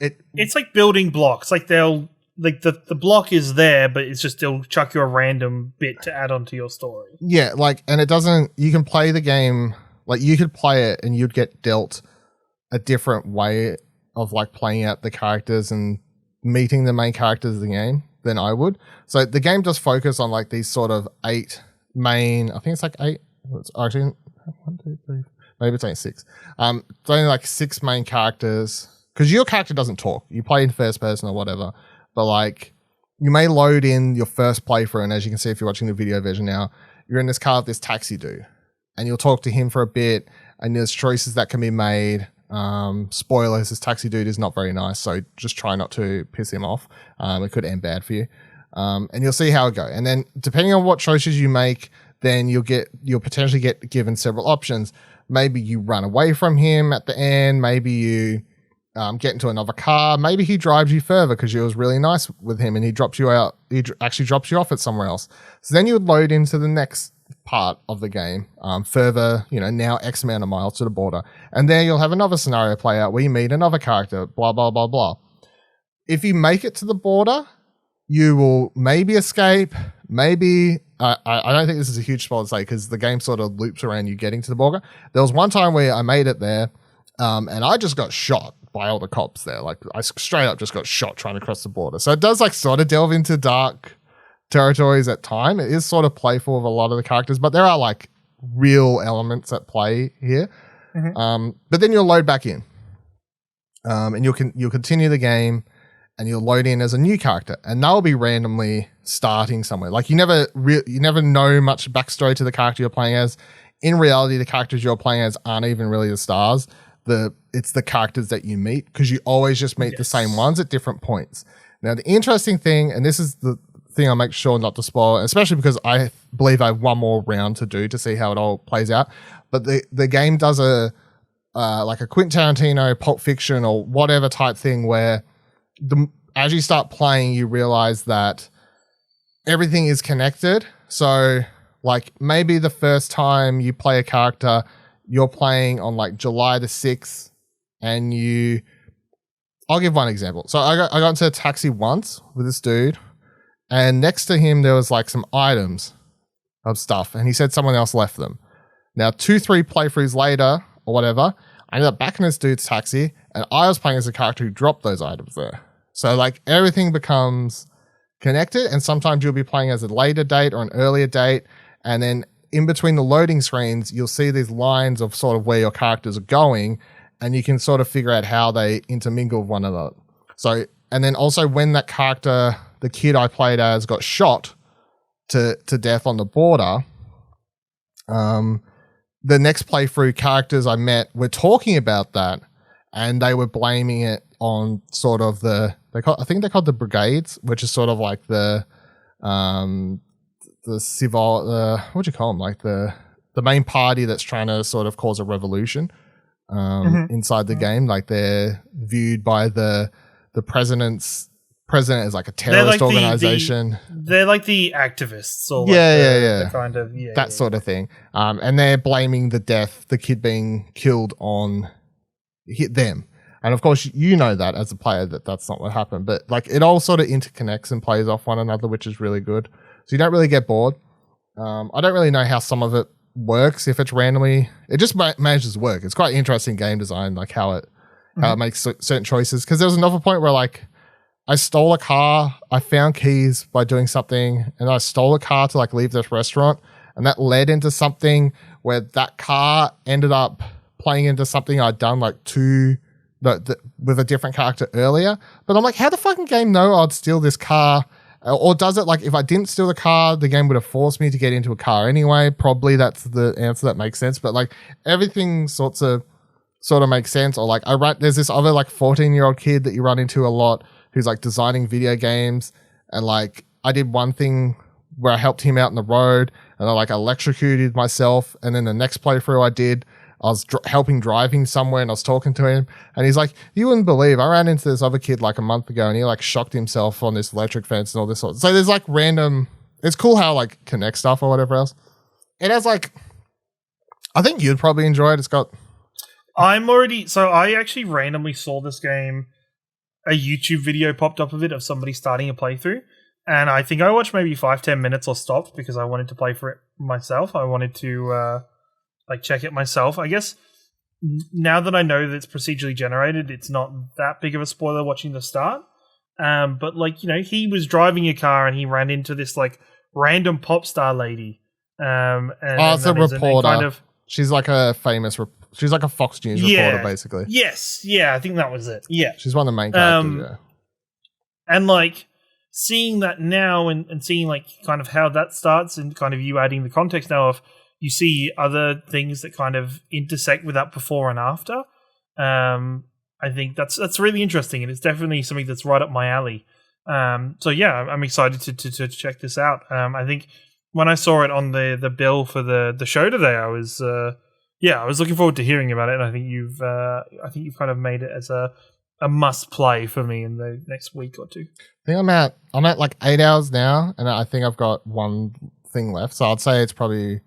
it's like building blocks. Like they'll like the block is there, but it's just they'll chuck you a random bit to add onto your story. Yeah, like, and it doesn't, you can play the game, like you could play it and you'd get dealt a different way of like playing out the characters and meeting the main characters of the game than I would. So the game does focus on like these sort of 8 main, I think it's like 8, it's actually 1, 2, 3, maybe it's only 6. It's only like 6 main characters, because your character doesn't talk. You play in first person or whatever. But like, you may load in your first playthrough, and as you can see if you're watching the video version now, you're in this car with this taxi dude, and you'll talk to him for a bit, and there's choices that can be made. Spoilers, this taxi dude is not very nice, so just try not to piss him off. It could end bad for you. And you'll see how it goes. And then depending on what choices you make, then you'll potentially get given several options. Maybe you run away from him at the end. Maybe you get into another car. Maybe he drives you further because you was really nice with him and he drops you out. He actually drops you off at somewhere else. So then you would load into the next part of the game, further, now X amount of miles to the border. And there you'll have another scenario play out where you meet another character, blah, blah, blah, blah. If you make it to the border, you will maybe escape, maybe... I don't think this is a huge spoiler to say because the game sort of loops around you getting to the border. There was one time where I made it there, and I just got shot by all the cops there. Like, I straight up just got shot trying to cross the border. So it does, like, sort of delve into dark territories at time. It is sort of playful with a lot of the characters, but there are, like, real elements at play here. Mm-hmm. But then you'll load back in, and you'll continue the game, and you'll load in as a new character, and they'll be randomly starting somewhere. Like, you never know much backstory to the character you're playing as. In reality, the characters you're playing as aren't even really the stars. It's the characters that you meet, because you always just meet the same ones at different points. Now, the interesting thing, and this is the thing I'll make sure not to spoil, especially because I believe I have one more round to do to see how it all plays out, but the game does like a Quentin Tarantino, Pulp Fiction, or whatever type thing where as you start playing, you realize that everything is connected. So, like, maybe the first time you play a character, you're playing on, like, July the 6th, and I'll give one example. So I got into a taxi once with this dude, and next to him there was, like, some items of stuff, and he said someone else left them. Now, 2-3 playthroughs later, or whatever, I ended up back in this dude's taxi, and I was playing as a character who dropped those items there. So, like, everything becomes connected, and sometimes you'll be playing as a later date or an earlier date, and then in between the loading screens, you'll see these lines of sort of where your characters are going, and you can sort of figure out how they intermingle with one another. So, and then also when that character, the kid I played as, got shot to death on the border, the next playthrough characters I met were talking about that, and they were blaming it on sort of I think they're called the brigades, which is sort of like the civil, what do you call them? Like the main party that's trying to sort of cause a revolution inside the game. Like, they're viewed by the president as like a terrorist organization. They're like the activists, or the kind of sort of thing. And they're blaming the kid being killed on them. And of course, you know that as a player that's not what happened. But, like, it all sort of interconnects and plays off one another, which is really good. So you don't really get bored. I don't really know how some of it works. If it's randomly, it just manages to work. It's quite interesting game design, like how it makes certain choices. Because there was another point where, like, I stole a car. I found keys by doing something, and I stole a car to, like, leave this restaurant, and that led into something where that car ended up playing into something I'd done, like, with a different character earlier. But I'm like, how the fucking game know I'd steal this car? Or does it, like, if I didn't steal the car, the game would have forced me to get into a car anyway? Probably that's the answer that makes sense. But, like, everything sort of makes sense. Or, like, there's this other, like, 14-year-old kid that you run into a lot who's, like, designing video games. And, like, I did one thing where I helped him out in the road, and I, like, electrocuted myself. And then the next playthrough I was helping driving somewhere, and I was talking to him, and he's like, you wouldn't believe, I ran into this other kid like a month ago, and he, like, shocked himself on this electric fence and all this sort of. So there's, like, random, it's cool how, like, connect stuff or whatever else. It has, like, I think you'd probably enjoy it. It's got. I actually randomly saw this game, a YouTube video popped up of it, of somebody starting a playthrough, and I think I watched maybe 5-10 minutes or stopped because I wanted to play for it myself. I wanted to, check it myself. I guess now that I know that it's procedurally generated, it's not that big of a spoiler watching the start. But, like, he was driving a car and he ran into this, like, random pop star lady. It's a reporter. She's like a famous. She's like a Fox News reporter, basically. Yes, yeah, I think that was it. Yeah, she's one of the main characters. And, like, seeing that now and seeing, like, kind of how that starts, and kind of you adding the context now of, you see other things that kind of intersect with that before and after. I think that's really interesting, and it's definitely something that's right up my alley. So yeah, I'm excited to check this out. I think when I saw it on the bill for the show today, I was looking forward to hearing about it. And I think you've kind of made it as a must play for me in the next week or two. I think I'm at like 8 hours now, and I think I've got one thing left. So I'd say it's probably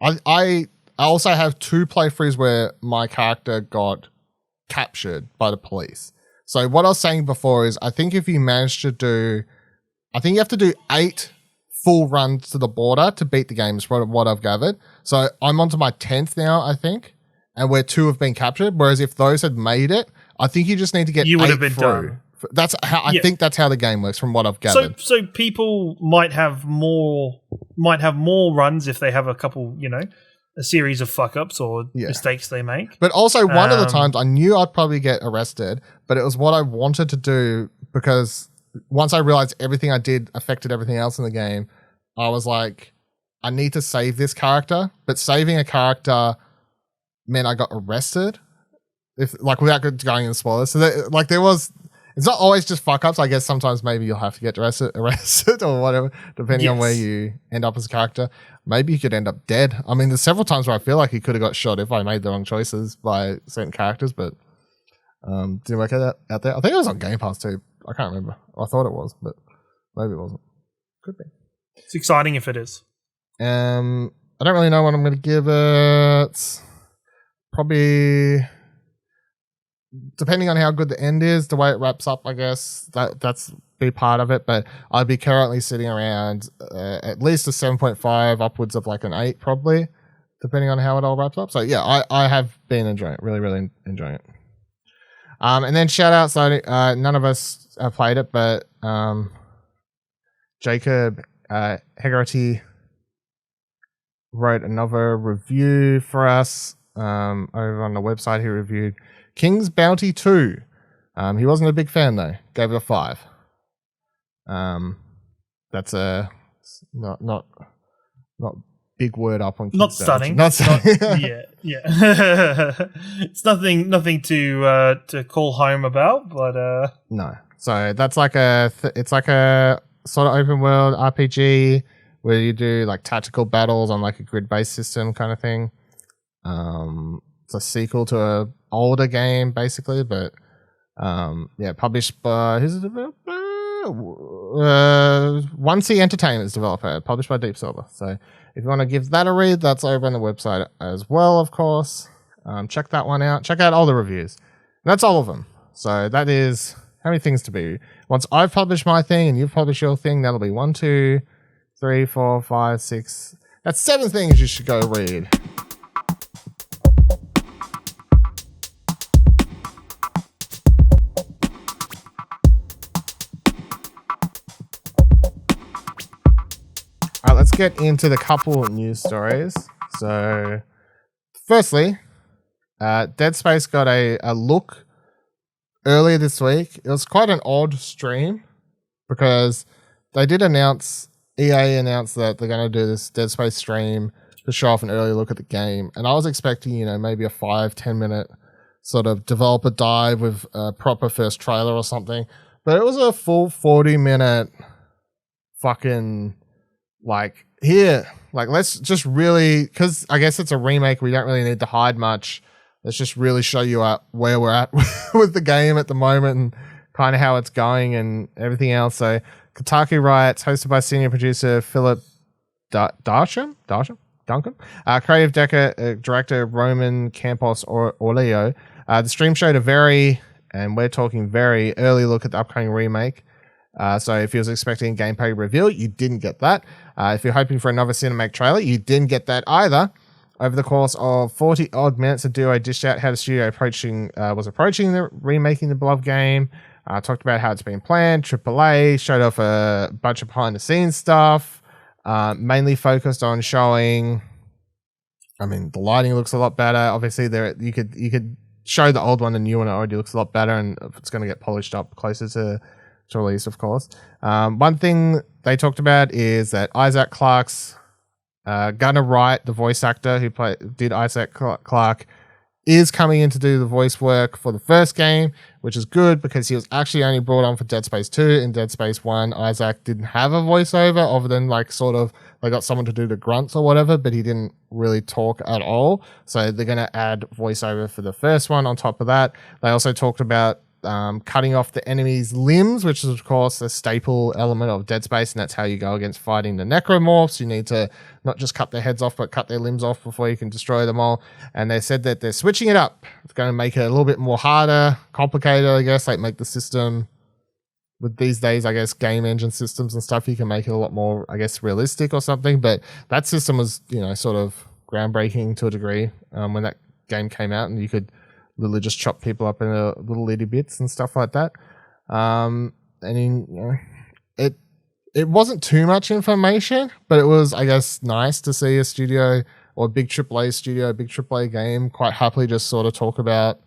I also have 2 playthroughs where my character got captured by the police. So what I was saying before is I think if you manage to do, I think you have to do 8 full runs to the border to beat the game is what I've gathered. So I'm onto my 10th now, I think, and where 2 have been captured. Whereas if those had made it, I think you just need to get 8 would have been through. done. That's how I think that's how the game works from what I've gathered. So people might have more runs if they have a couple, a series of fuck ups or mistakes they make. But also one of the times I knew I'd probably get arrested, but it was what I wanted to do because once I realized everything I did affected everything else in the game, I was like, I need to save this character, but saving a character meant I got arrested. Without going into spoilers. So there was, it's not always just fuck ups. I guess sometimes maybe you'll have to get arrested or whatever, depending on where you end up as a character. Maybe you could end up dead. I mean, there's several times where I feel like he could have got shot if I made the wrong choices by certain characters, but didn't work out there. I think it was on Game Pass too. I can't remember. I thought it was, but maybe it wasn't. Could be. It's exciting if it is. I don't really know what I'm going to give it. Probably, depending on how good the end is, the way it wraps up, I guess that's be part of it. But I'd be currently sitting around at least a 7.5, upwards of like an 8, probably, depending on how it all wraps up. So yeah, I have been enjoying it, really enjoying it. And then shout outs. None of us have played it, but Jacob Hegarty wrote another review for us over on the website. He reviewed King's Bounty 2. He wasn't a big fan though. Gave it a 5. That's a not big word up on King's not stunning. Not stunning. Yeah. It's nothing to call home about, but no. So that's like it's like a sort of open world RPG where you do like tactical battles on like a grid based system kind of thing. It's a sequel to a older game basically, but published by who's the developer? 1C Entertainment's developer, published by Deep Silver. So if you want to give that a read, that's over on the website as well, of course. Check that one out. Check out all the reviews. And that's all of them. So that is how many things to be. Once I've published my thing and you've published your thing, that'll be 1, 2, 3, 4, 5, 6. That's 7 things you should go read. Alright, let's get into the couple news stories. So, firstly, Dead Space got a look earlier this week. It was quite an odd stream because they did announce, EA announced that they're going to do this Dead Space stream to show off an early look at the game. And I was expecting, maybe a 5-10 minute sort of developer dive with a proper first trailer or something. But it was a full 40-minute fucking, let's just really, because I guess it's a remake, we don't really need to hide much. Let's just really show you where we're at with the game at the moment and kind of how it's going and everything else. So Kotaku writes, hosted by senior producer Philip Duncan, creative director Roman Campos Orleo. The stream showed a very early look at the upcoming remake. So if you was expecting a gameplay reveal, you didn't get that. If you're hoping for another cinematic trailer, you didn't get that either. Over the course of 40 odd minutes, the duo dished out how the studio was approaching the remaking the beloved game. Talked about how it's been planned, AAA, showed off a bunch of behind the scenes stuff, mainly focused on showing, the lighting looks a lot better. Obviously you could show the old one, the new one already looks a lot better, and it's going to get polished up closer to release, of course. One thing they talked about is that Isaac Clarke's Gunnar Wright, the voice actor who did Isaac Clarke, is coming in to do the voice work for the first game, which is good because he was actually only brought on for Dead Space 2. In Dead Space 1, Isaac didn't have a voiceover other than like sort of they got someone to do the grunts or whatever, but he didn't really talk at all. So they're going to add voiceover for the first one on top of that. They also talked about cutting off the enemy's limbs, which is of course a staple element of Dead Space, and that's how you go against fighting the necromorphs. You need to not just cut their heads off, but cut their limbs off before you can destroy them all. And they said that they're switching it up. It's going to make it a little bit more harder, complicated, I guess, like make the system with these days, I guess, game engine systems and stuff, you can make it a lot more, I guess, realistic or something. But that system was, sort of groundbreaking to a degree when that game came out, and you could literally just chop people up into little itty bits and stuff like that. It wasn't too much information, but it was, I guess, nice to see a studio or a big AAA studio, a big AAA game quite happily just sort of talk about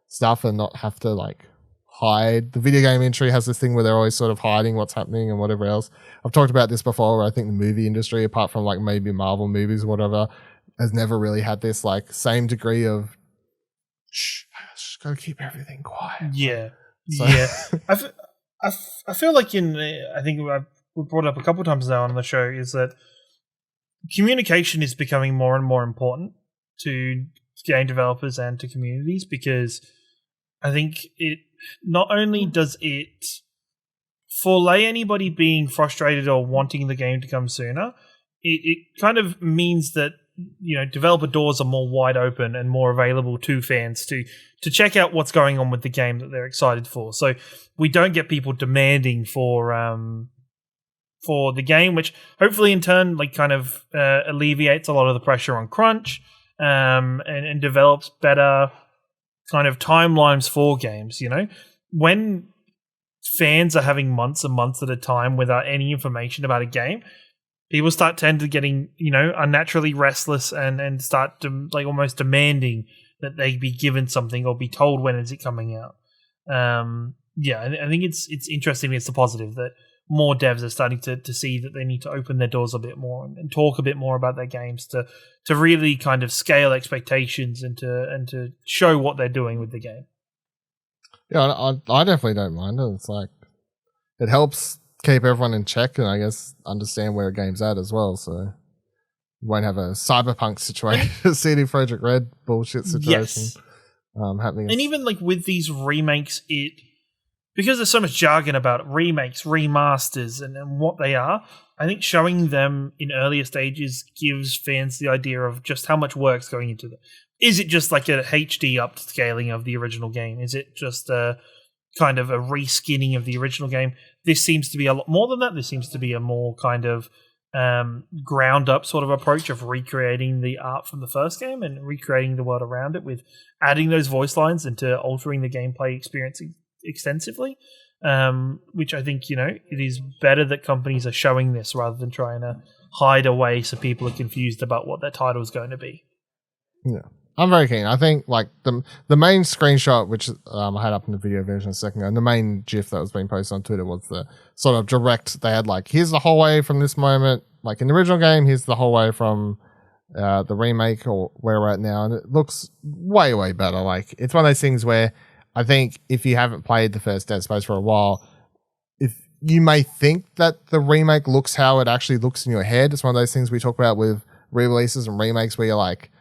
stuff and not have to like hide. The video game industry has this thing where they're always sort of hiding what's happening and whatever else. I've talked about this before, where I think the movie industry, apart from like maybe Marvel movies or whatever, has never really had this like same degree of just gotta keep everything quiet. Yeah. I feel like I think we brought up a couple of times now on the show is that communication is becoming more and more important to game developers and to communities, because I think it not only does it forlay anybody being frustrated or wanting the game to come sooner, it kind of means that developer doors are more wide open and more available to fans to check out what's going on with the game that they're excited for. So we don't get people demanding for the game, which hopefully in turn like kind of alleviates a lot of the pressure on crunch and develops better kind of timelines for games. When fans are having months and months at a time without any information about a game, people tend to getting, unnaturally restless and start to like almost demanding that they be given something or be told when is it coming out. I think it's interesting. It's a positive that more devs are starting to see that they need to open their doors a bit more and talk a bit more about their games to really kind of scale expectations and to show what they're doing with the game. Yeah, I definitely don't mind it. It's like it helps keep everyone in check and I guess understand where a game's at as well. So you won't have a cyberpunk situation, CD Projekt Red bullshit situation happening. And even like with these remakes, because there's so much jargon about remakes, remasters, and what they are, I think showing them in earlier stages gives fans the idea of just how much work's going into them. Is it just like a HD upscaling of the original game? Is it just a kind of a reskinning of the original game? This seems to be a lot more than that. This seems to be a more kind of ground up sort of approach of recreating the art from the first game and recreating the world around it with adding those voice lines into altering the gameplay experience extensively, which I think, it is better that companies are showing this rather than trying to hide away so people are confused about what their title is going to be. Yeah. I'm very keen. I think like the main screenshot, which I had up in the video version a second ago, and the main GIF that was being posted on Twitter was the sort of direct. They had like, here's the whole way from this moment, like in the original game, here's the whole way from the remake or where we're at now, and it looks way, way better. Like it's one of those things where I think if you haven't played the first Dead Space for a while, if you may think that the remake looks how it actually looks in your head. It's one of those things we talk about with re-releases and remakes where you're like,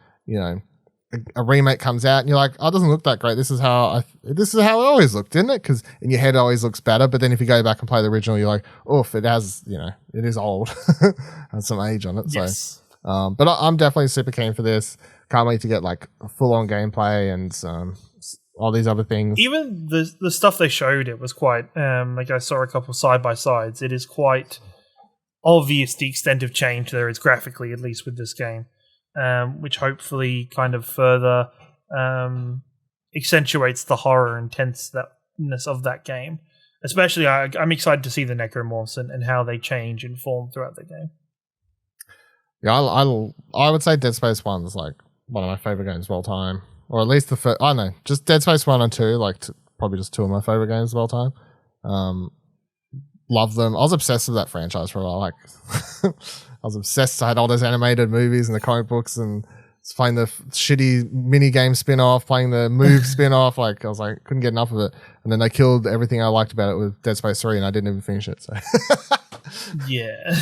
a remake comes out and you're like, oh, it doesn't look that great. This is how it always looked, didn't it? Because in your head it always looks better. But then if you go back and play the original, you're like, oof, it has, it is old. Has some age on it. Yes. So, but I'm definitely super keen for this. Can't wait to get like full on gameplay and all these other things. Even the stuff they showed, it was quite, like I saw a couple side by sides. It is quite obvious the extent of change there is graphically, at least with this game. Which hopefully kind of further accentuates the horror and tenseness of that game. Especially, I'm excited to see the necromorphs and how they change and form throughout the game. Yeah, I would say Dead Space 1 is like one of my favorite games of all time. Or at least the first, I don't know, just Dead Space 1 and 2, like probably just two of my favorite games of all time. Love them. I was obsessed with that franchise for a while. Like, was obsessed. I had all those animated movies and the comic books and playing the shitty mini game spin-off, playing the Move spin-off. Like, I was like, couldn't get enough of it. And then they killed everything I liked about it with Dead Space 3 and I didn't even finish it. So yeah.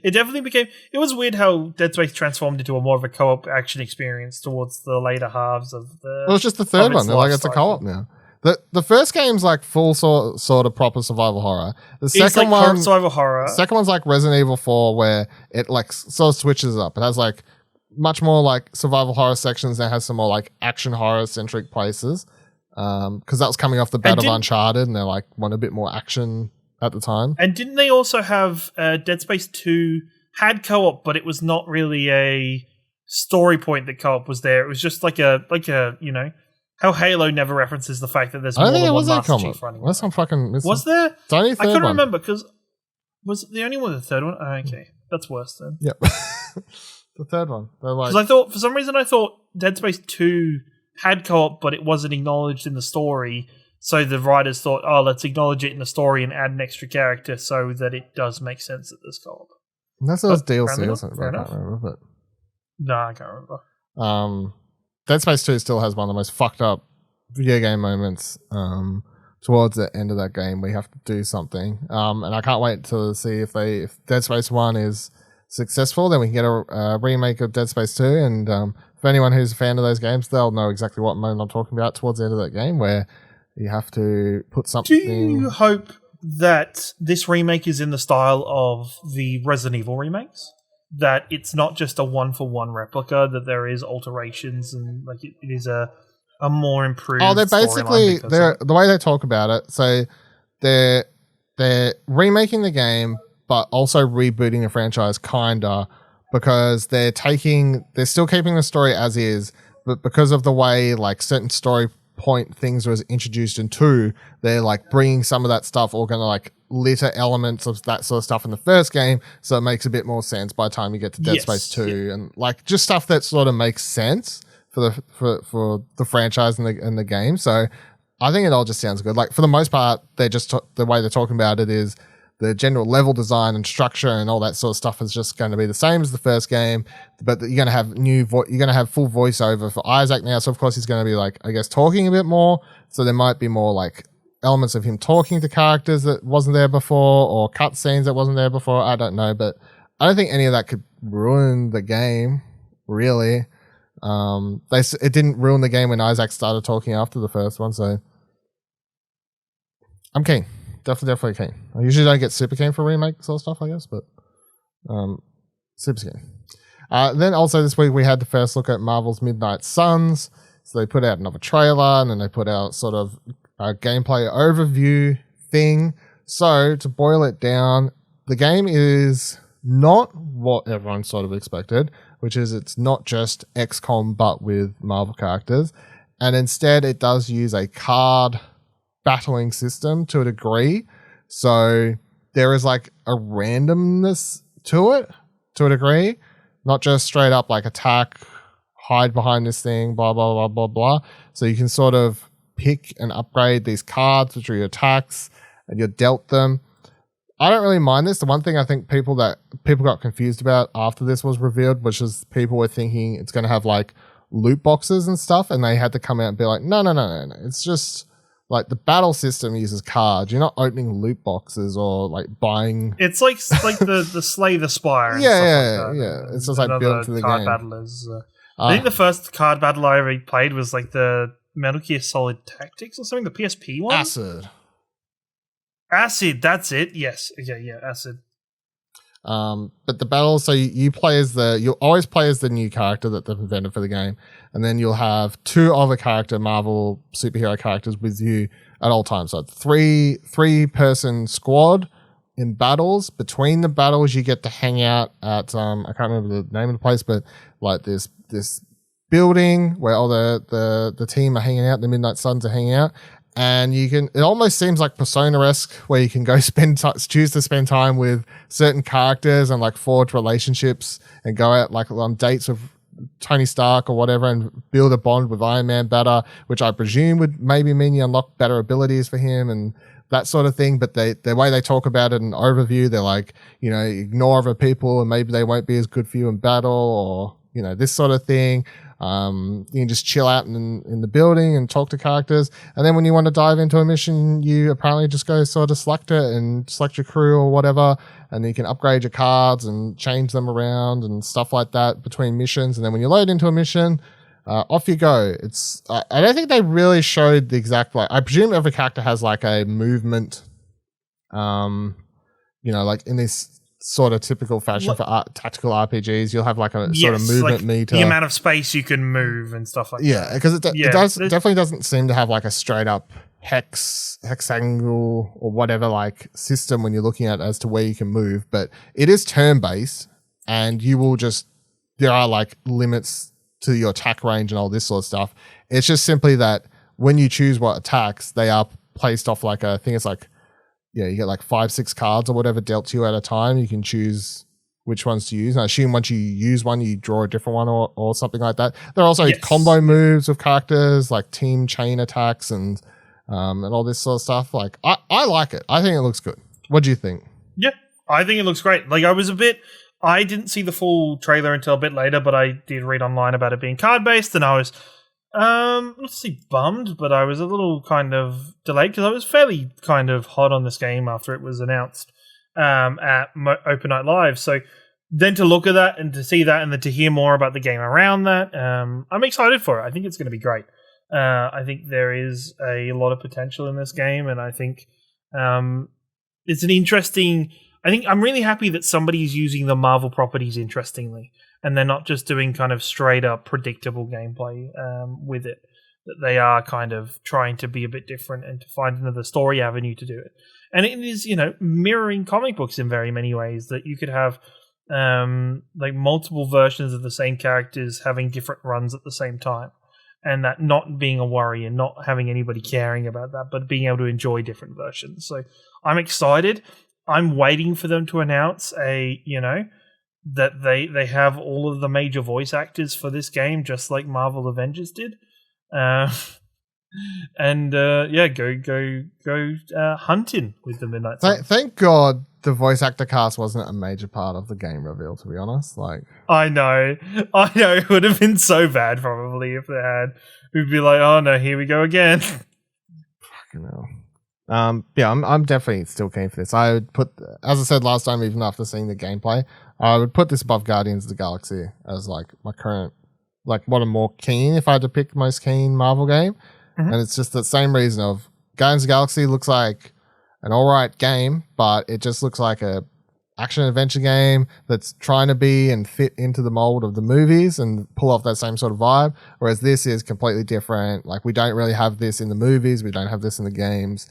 It definitely became... It was weird how Dead Space transformed into a more of a co-op action experience towards the later halves of the... Well, it's just the third one. They're like, it's a co-op now. The first game's like full sort of proper survival horror. The second one... survival horror. Second one's like Resident Evil 4 where it like sort of switches up. It has like much more like survival horror sections that has some more like action horror centric places. Because that was coming off the bat of Uncharted and they're like want a bit more action at the time. And didn't they also have Dead Space 2 had co-op, but it was not really a story point that co-op was there. It was just like a you know, how Halo never references the fact that there's more than one Master Chief running. Was there? It's only third I couldn't one. remember because was it the only one? The third one? Oh, okay, that's worse then. Yep. The third one. Because I thought for some reason I thought Dead Space 2 had co-op, but it wasn't acknowledged in the story. So the writers thought, oh, let's acknowledge it in the story and add an extra character so that it does make sense that there's co-op. That's what DLC, isn't it? I can't remember, but no, I can't remember. Dead Space 2 still has one of the most fucked up video game moments towards the end of that game. We have to do something. And I can't wait to see if Dead Space 1 is successful, then we can get a remake of Dead Space 2. And for anyone who's a fan of those games, they'll know exactly what moment I'm talking about towards the end of that game where you have to put something... Do you hope that this remake is in the style of the Resident Evil remakes? That it's not just a one-for-one replica, that there is alterations and like it is a more improved... Oh, they're basically... the way they talk about it, so they're remaking the game, but also rebooting the franchise, kinda, because they're still keeping the story as is, but because of the way like certain story point things was introduced in 2, they're like bringing some of that stuff or gonna like litter elements of that sort of stuff in the first game, so it makes a bit more sense by the time you get to Dead Space 2 and like just stuff that sort of makes sense for the franchise and the game. So I think it all just sounds good. Like for the most part, they're just the way they're talking about it is the general level design and structure and all that sort of stuff is just going to be the same as the first game, but you're going to have you're going to have full voiceover for Isaac now. So of course he's going to be like, I guess, talking a bit more. So there might be more like elements of him talking to characters that wasn't there before or cutscenes that wasn't there before. I don't know, but I don't think any of that could ruin the game, really. It didn't ruin the game when Isaac started talking after the first one, so I'm keen. Definitely keen. I usually don't get super keen for remake sort of stuff, I guess, but super keen. Then also this week we had the first look at Marvel's Midnight Suns. So they put out another trailer and then they put out sort of a gameplay overview thing. So to boil it down, the game is not what everyone sort of expected, which is it's not just XCOM but with Marvel characters. And instead it does use a card battling system to a degree, so there is like a randomness to it to a degree, not just straight up like attack, hide behind this thing, blah blah blah blah blah. So you can sort of pick and upgrade these cards, which are your attacks, and you're dealt them. I don't really mind this. The one thing I think people got confused about after this was revealed, which is people were thinking it's going to have like loot boxes and stuff, and they had to come out and be like, no. It's just like the battle system uses cards. You're not opening loot boxes or like buying. It's like the Slay the Spire. And yeah. It's just like built into the card game. Battlers. I think the first card battle I ever played was like the Metal Gear Solid Tactics or something. The PSP one. Acid. That's it. Yes. Okay. Yeah. Acid. But the battle, so you'll always play as the new character that they've invented for the game, and then you'll have 2 other Marvel superhero characters with you at all times. So 3-person squad in battles. Between the battles, you get to hang out at I can't remember the name of the place, but like this building where all the team are hanging out, the Midnight Suns are hanging out. And it almost seems like Persona-esque, where you can go choose to spend time with certain characters and like forge relationships and go out like on dates with Tony Stark or whatever and build a bond with Iron Man better, which I presume would maybe mean you unlock better abilities for him and that sort of thing. But the way they talk about it in overview, they're like, ignore other people and maybe they won't be as good for you in battle, or, this sort of thing. You can just chill out in the building and talk to characters. And then when you want to dive into a mission, you apparently just go sort of select it and select your crew or whatever. And then you can upgrade your cards and change them around and stuff like that between missions. And then when you load into a mission, off you go. I don't think they really showed the exact, I presume every character has like a movement, like in this sort of typical fashion for tactical RPGs, you'll have like a sort of movement meter. The amount of space you can move and stuff like that. Yeah, because it definitely doesn't seem to have like a straight up hexagonal or whatever like system when you're looking at as to where you can move, but it is turn based, and there are like limits to your attack range and all this sort of stuff. It's just simply that when you choose what attacks, they are placed off like I think it's like, you get like 5-6 cards or whatever dealt to you at a time. You can choose which ones to use. And I assume once you use one, you draw a different one or something like that. There are also combo moves with characters like team chain attacks and all this sort of stuff. Like I like it. I think it looks good. What do you think? Yeah, I think it looks great. Like I didn't see the full trailer until a bit later, but I did read online about it being card based, and I was let's see, bummed, but I was a little kind of delayed because I was fairly kind of hot on this game after it was announced at Open Night Live. So then to look at that and to see that and then to hear more about the game around that, I'm excited for it. I think it's going to be great. I think there is a lot of potential in this game, and I think it's an interesting... I think I'm really happy that somebody's using the Marvel properties interestingly, and they're not just doing kind of straight up predictable gameplay with it. That they are kind of trying to be a bit different and to find another story avenue to do it. And it is, mirroring comic books in very many ways, that you could have like multiple versions of the same characters having different runs at the same time, and that not being a worry and not having anybody caring about that, but being able to enjoy different versions. So I'm excited. I'm waiting for them to announce that they have all of the major voice actors for this game, just like Marvel Avengers did. Go hunting with the Midnight Suns. Thank God the voice actor cast wasn't a major part of the game reveal, to be honest. I know. It would have been so bad probably if they had. We'd be like, oh no, here we go again. Fucking hell. I'm definitely still keen for this. I would put, as I said last time, even after seeing the gameplay, I would put this above Guardians of the Galaxy as like my current, like what I'm more keen if I had to pick most keen Marvel game. Mm-hmm. And it's just the same reason of Guardians of the Galaxy looks like an alright game, but it just looks like a action adventure game that's trying to be and fit into the mold of the movies and pull off that same sort of vibe. Whereas this is completely different. Like we don't really have this in the movies. We don't have this in the games.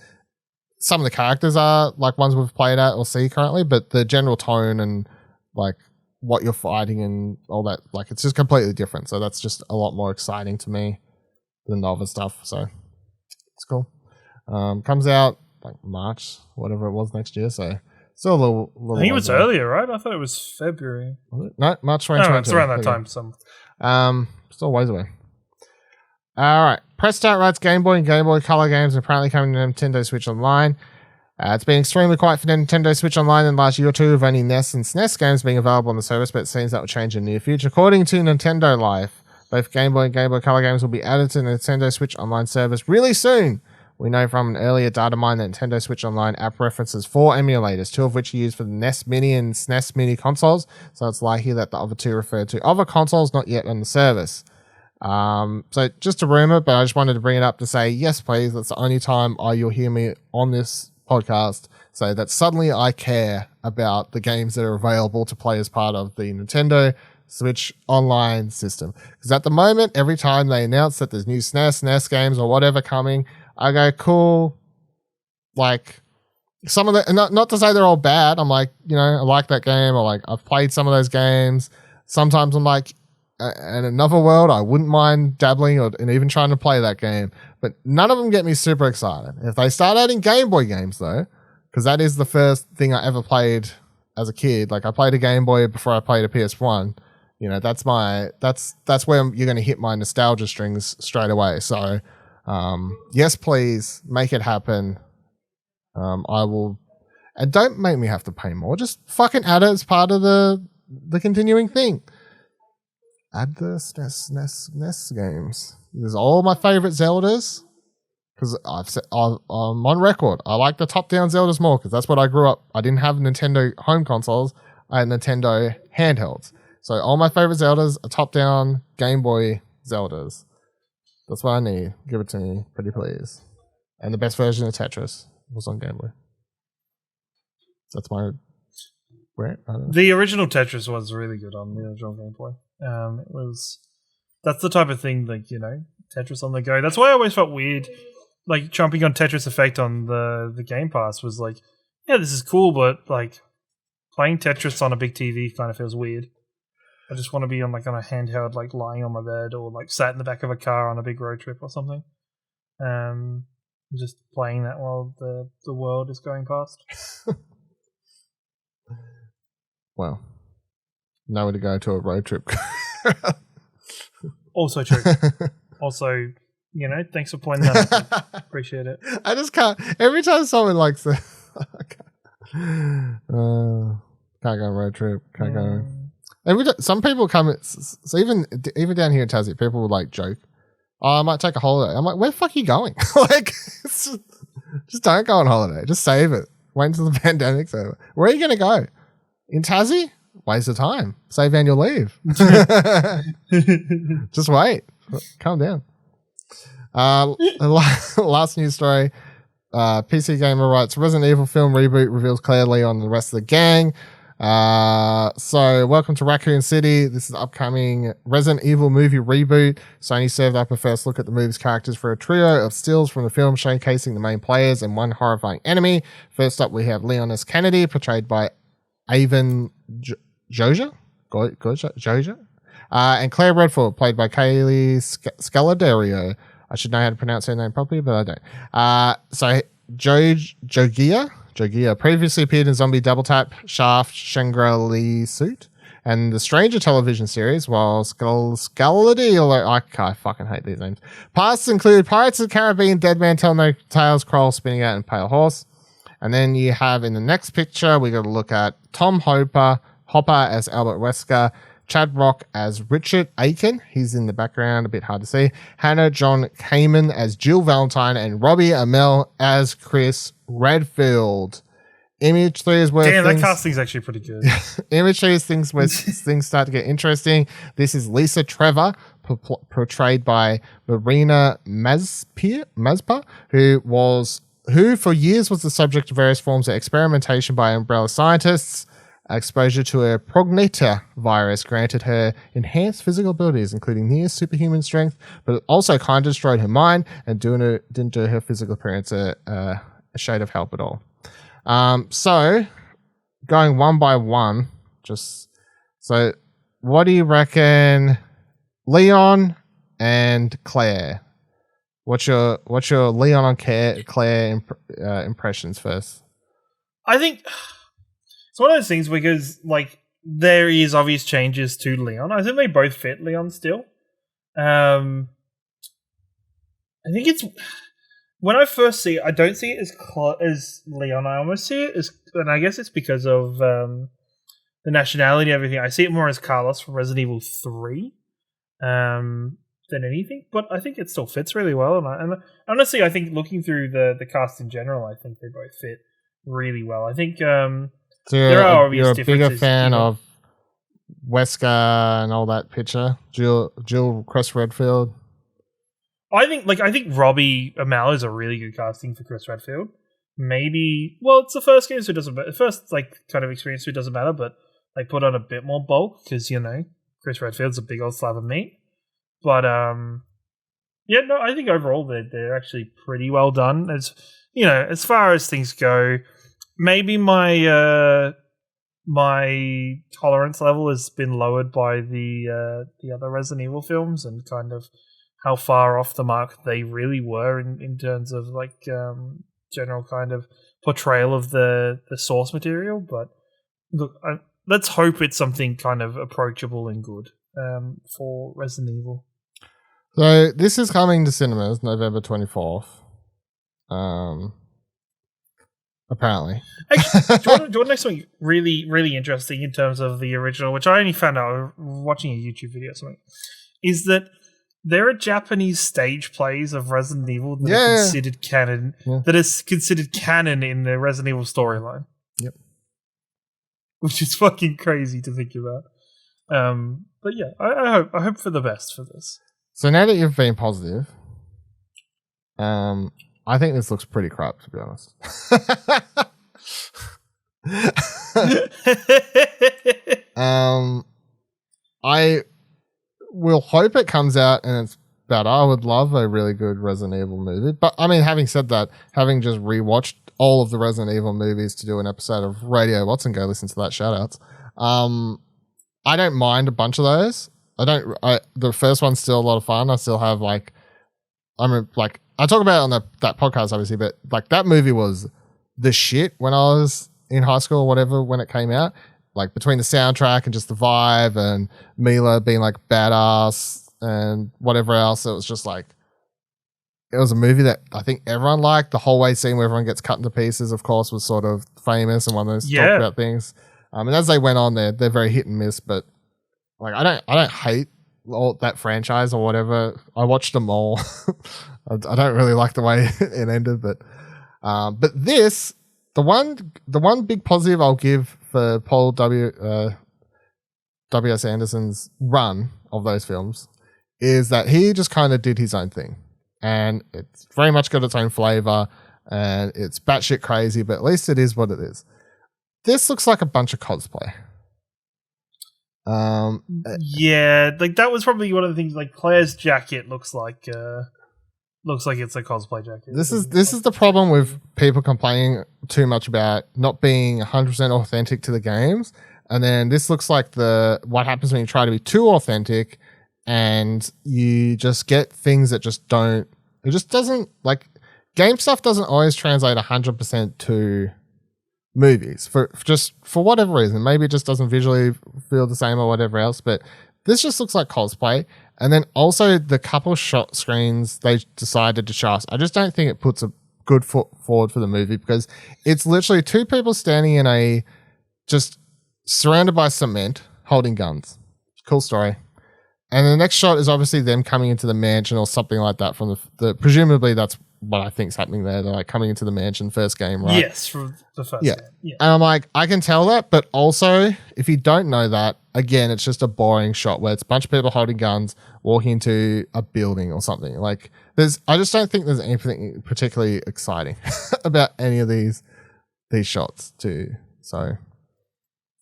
Some of the characters are like ones we've played at or see currently, but the general tone and like what you're fighting and all that, like it's just completely different. So that's just a lot more exciting to me than the other stuff. So it's cool. Comes out like March, whatever it was next year. So still a little I think it was earlier, right? I thought it was February. Was it? No, March 2020. No, it's around that time. Still ways away. All right. Press Start writes Game Boy and Game Boy Color games are apparently coming to Nintendo Switch Online. It's been extremely quiet for Nintendo Switch Online in the last year or two, with only NES and SNES games being available on the service, but it seems that will change in the near future. According to Nintendo Life, both Game Boy and Game Boy Color games will be added to the Nintendo Switch Online service really soon. We know from an earlier data mine that Nintendo Switch Online app references 4 emulators, 2 of which are used for the NES Mini and SNES Mini consoles, so it's likely that the other 2 refer to other consoles not yet on the service. So just a rumor, but I just wanted to bring it up to say, yes, please, that's the only time you'll hear me on this podcast say that suddenly I care about the games that are available to play as part of the Nintendo Switch Online system. Because at the moment, every time they announce that there's new SNES, NES games or whatever coming, I go, cool. Like, some of the, not to say they're all bad. I'm like, I like that game, or like, I've played some of those games. Sometimes I'm like, in another world, I wouldn't mind dabbling and even trying to play that game. But none of them get me super excited. If they start adding Game Boy games, though, because that is the first thing I ever played as a kid. Like, I played a Game Boy before I played a PS1. That's where you're going to hit my nostalgia strings straight away. So, yes, please, make it happen. I will, and don't make me have to pay more. Just fucking add it as part of the continuing thing. Add the SNES games. There's all my favorite Zeldas. Because I'm on record. I like the top-down Zeldas more because that's what I grew up. I didn't have Nintendo home consoles. I had Nintendo handhelds. So all my favorite Zeldas are top-down Game Boy Zeldas. That's what I need. Give it to me, pretty please. And the best version of Tetris was on Game Boy. That's my rant. The original Tetris was really good on the original Game Boy. That's the type of thing, like, you know, Tetris on the go. That's why I always felt weird. Like, jumping on Tetris Effect on the Game Pass was like, yeah, this is cool, but like playing Tetris on a big TV kind of feels weird. I just want to be on a handheld, like lying on my bed or like sat in the back of a car on a big road trip or something. Just playing that while the world is going past. Well, nowhere to go to a road trip. Also true. Also, you know, thanks for pointing that out. Appreciate it. I just can't. Every time someone likes the can't go on a road trip. Can't go. And some people come. So even down here in Tassie, people would like joke, "Oh, I might take a holiday." I'm like, "Where the fuck are you going?" Like, just don't go on holiday. Just save it. Wait until the pandemic's over. Where are you going to go? In Tassie? Waste of time. Save annual leave. Just wait. Calm down. Last news story. PC Gamer writes, Resident Evil film reboot reveals Claire, Leon, and the rest of the gang. So welcome to Raccoon City. This is the upcoming Resident Evil movie reboot. Sony served up a first look at the movie's characters for a trio of stills from the film showcasing the main players and one horrifying enemy. First up, we have Leon S. Kennedy, portrayed by Avon Joja? And Claire Redford, played by Kaylee Scaladerio. I should know how to pronounce her name properly, but I don't. So Jogia previously appeared in Zombie Double Tap, Shaft, Shangri-La Suit, and the Stranger television series, while I fucking hate these names. Pasts include Pirates of the Caribbean, Dead Man Tell No Tales, Kroll, Spinning Out, and Pale Horse. And then you have in the next picture, we got to look at Tom Hopper as Albert Wesker, Chad Rock as Richard Aiken. He's in the background, a bit hard to see. Hannah John Kamen as Jill Valentine, and Robbie Amell as Chris Redfield. Image 3 is where that casting's actually pretty good. Image 3 is things where things start to get interesting. This is Lisa Trevor, portrayed by Marina Mazpa, who for years was the subject of various forms of experimentation by Umbrella scientists. Exposure to a prognator virus granted her enhanced physical abilities, including near superhuman strength, but it also kind of destroyed her mind and didn't do her physical appearance a shade of help at all. So, going one by one, so what do you reckon, Leon and Claire? What's your Leon and Claire impressions first? I think it's one of those things because, like, there is obvious changes to Leon. I think they both fit Leon still. I think it's when I first see it, I don't see it as Leon. I almost see it as, and I guess it's because of the nationality and everything. I see it more as Carlos from Resident Evil 3 than anything. But I think it still fits really well. And honestly, I think looking through the cast in general, I think they both fit really well. I think. So you're a bigger fan of Wesker and all that picture? Jill Chris Redfield? I think Robbie Amell is a really good casting for Chris Redfield. Maybe, well, it's the first game, so it doesn't matter. First, kind of experience, so it doesn't matter, but they put on a bit more bulk because, you know, Chris Redfield's a big old slab of meat. But, yeah, no, I think overall they're actually pretty well done. As, you know, as far as things go, maybe my tolerance level has been lowered by the other Resident Evil films and kind of how far off the mark they really were in terms of general kind of portrayal of the source material. But look, let's hope it's something kind of approachable and good for Resident Evil. So this is coming to cinemas November 24th. Apparently. Actually, do you want to know something really, really interesting in terms of the original, which I only found out watching a YouTube video or something, is that there are Japanese stage plays of Resident Evil that are considered canon. Yeah. That is considered canon in the Resident Evil storyline. Yep. Which is fucking crazy to think about. But yeah, I hope for the best for this. So now that you've been positive, I think this looks pretty crap, to be honest. I will hope it comes out and it's better. I would love a really good Resident Evil movie. But, I mean, having said that, having just rewatched all of the Resident Evil movies to do an episode of Radio Watson, go listen to that, shout-outs. I don't mind a bunch of those. The first one's still a lot of fun. I still have, I talk about it on that podcast, obviously, but like that movie was the shit when I was in high school or whatever when it came out. Like between the soundtrack and just the vibe and Mila being like badass and whatever else, it was just like it was a movie that I think everyone liked. The whole way scene where everyone gets cut into pieces, of course, was sort of famous and one of those talk about things. And as they went on, they're very hit and miss. But like I don't hate all that franchise or whatever. I watched them all. I don't really like the way it ended, but this, the one big positive I'll give for Paul W.S. Anderson's run of those films is that he just kind of did his own thing, and it's very much got its own flavor, and it's batshit crazy, but at least it is what it is. This looks like a bunch of cosplay. Yeah, like that was probably one of the things. Like Claire's jacket looks like it's a cosplay jacket. This is the problem with people complaining too much about not being 100% authentic to the games, and then this looks like what happens when you try to be too authentic, and you just get things that just don't. It just doesn't like game stuff doesn't always translate 100% to movies for whatever reason. Maybe it just doesn't visually feel the same or whatever else, but this just looks like cosplay. And then also the couple shot screens they decided to show us, I just don't think it puts a good foot forward for the movie, because it's literally two people standing in just surrounded by cement holding guns. Cool story. And the next shot is obviously them coming into the mansion or something like that from the presumably that's what I think is happening there. They're like coming into the mansion first game, right? Yes, from the first game. Yeah. And I'm like, I can tell that, but also if you don't know that, again, it's just a boring shot where it's a bunch of people holding guns walking into a building or something. Like I just don't think there's anything particularly exciting about any of these shots too. So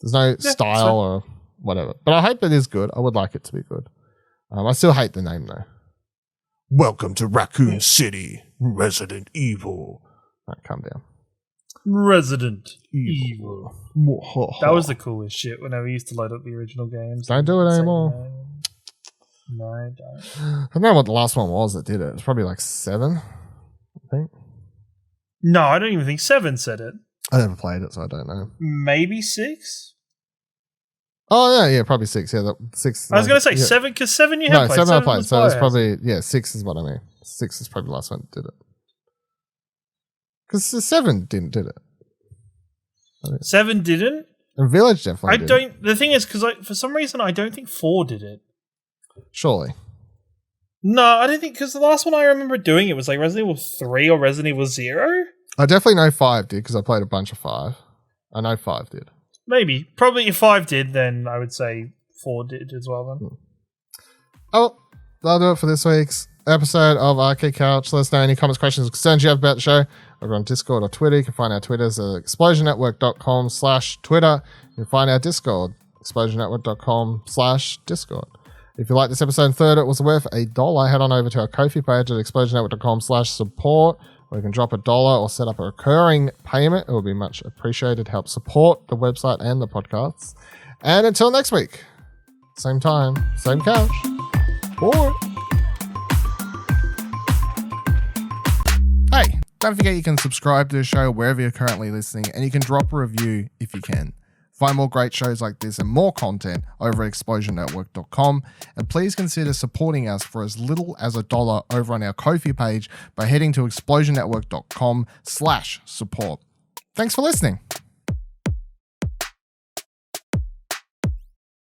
there's no style or whatever. But I hope it is good. I would like it to be good. I still hate the name though. Welcome to Raccoon City, Resident Evil. All right, calm down. Resident Evil. That was the coolest shit whenever we used to load up the original games. Don't do it anymore. No, don't. I don't know what the last one was that did it. It was probably like 7, I think. No, I don't even think 7 said it. I never played it, so I don't know. Maybe 6? Oh, yeah, probably 6. Yeah, 6. I was going to say 7, because 7 you have played. 7 I played, so it's probably, 6 is what I mean. 6 is probably the last one that did it. Because 7 did it. 7 didn't? And Village definitely did. The thing is, because for some reason, I don't think 4 did it. Surely. No, I don't think, because the last one I remember doing it was like Resident Evil 3 or Resident Evil 0. I definitely know 5 did, because I played a bunch of 5. I know 5 did. Maybe. Probably if 5 did, then I would say 4 did as well then. Oh, that'll do it for this week's episode of Arcade Couch. Let us know any comments, questions, or concerns you have about the show over on Discord or Twitter. You can find our Twitters at explosionnetwork.com/Twitter. You can find our Discord, explosionnetwork.com/Discord. If you like this episode and third it was worth $1, head on over to our Ko-fi page at explosionnetwork.com/support, where you can drop $1 or set up a recurring payment. It will be much appreciated to help support the website and the podcasts. And until next week, same time, same couch. Bye. Hey, don't forget you can subscribe to the show wherever you're currently listening, and you can drop a review if you can. Find more great shows like this and more content over at explosionnetwork.com, and please consider supporting us for as little as $1 over on our Ko-fi page by heading to explosionnetwork.com/support. Thanks for listening.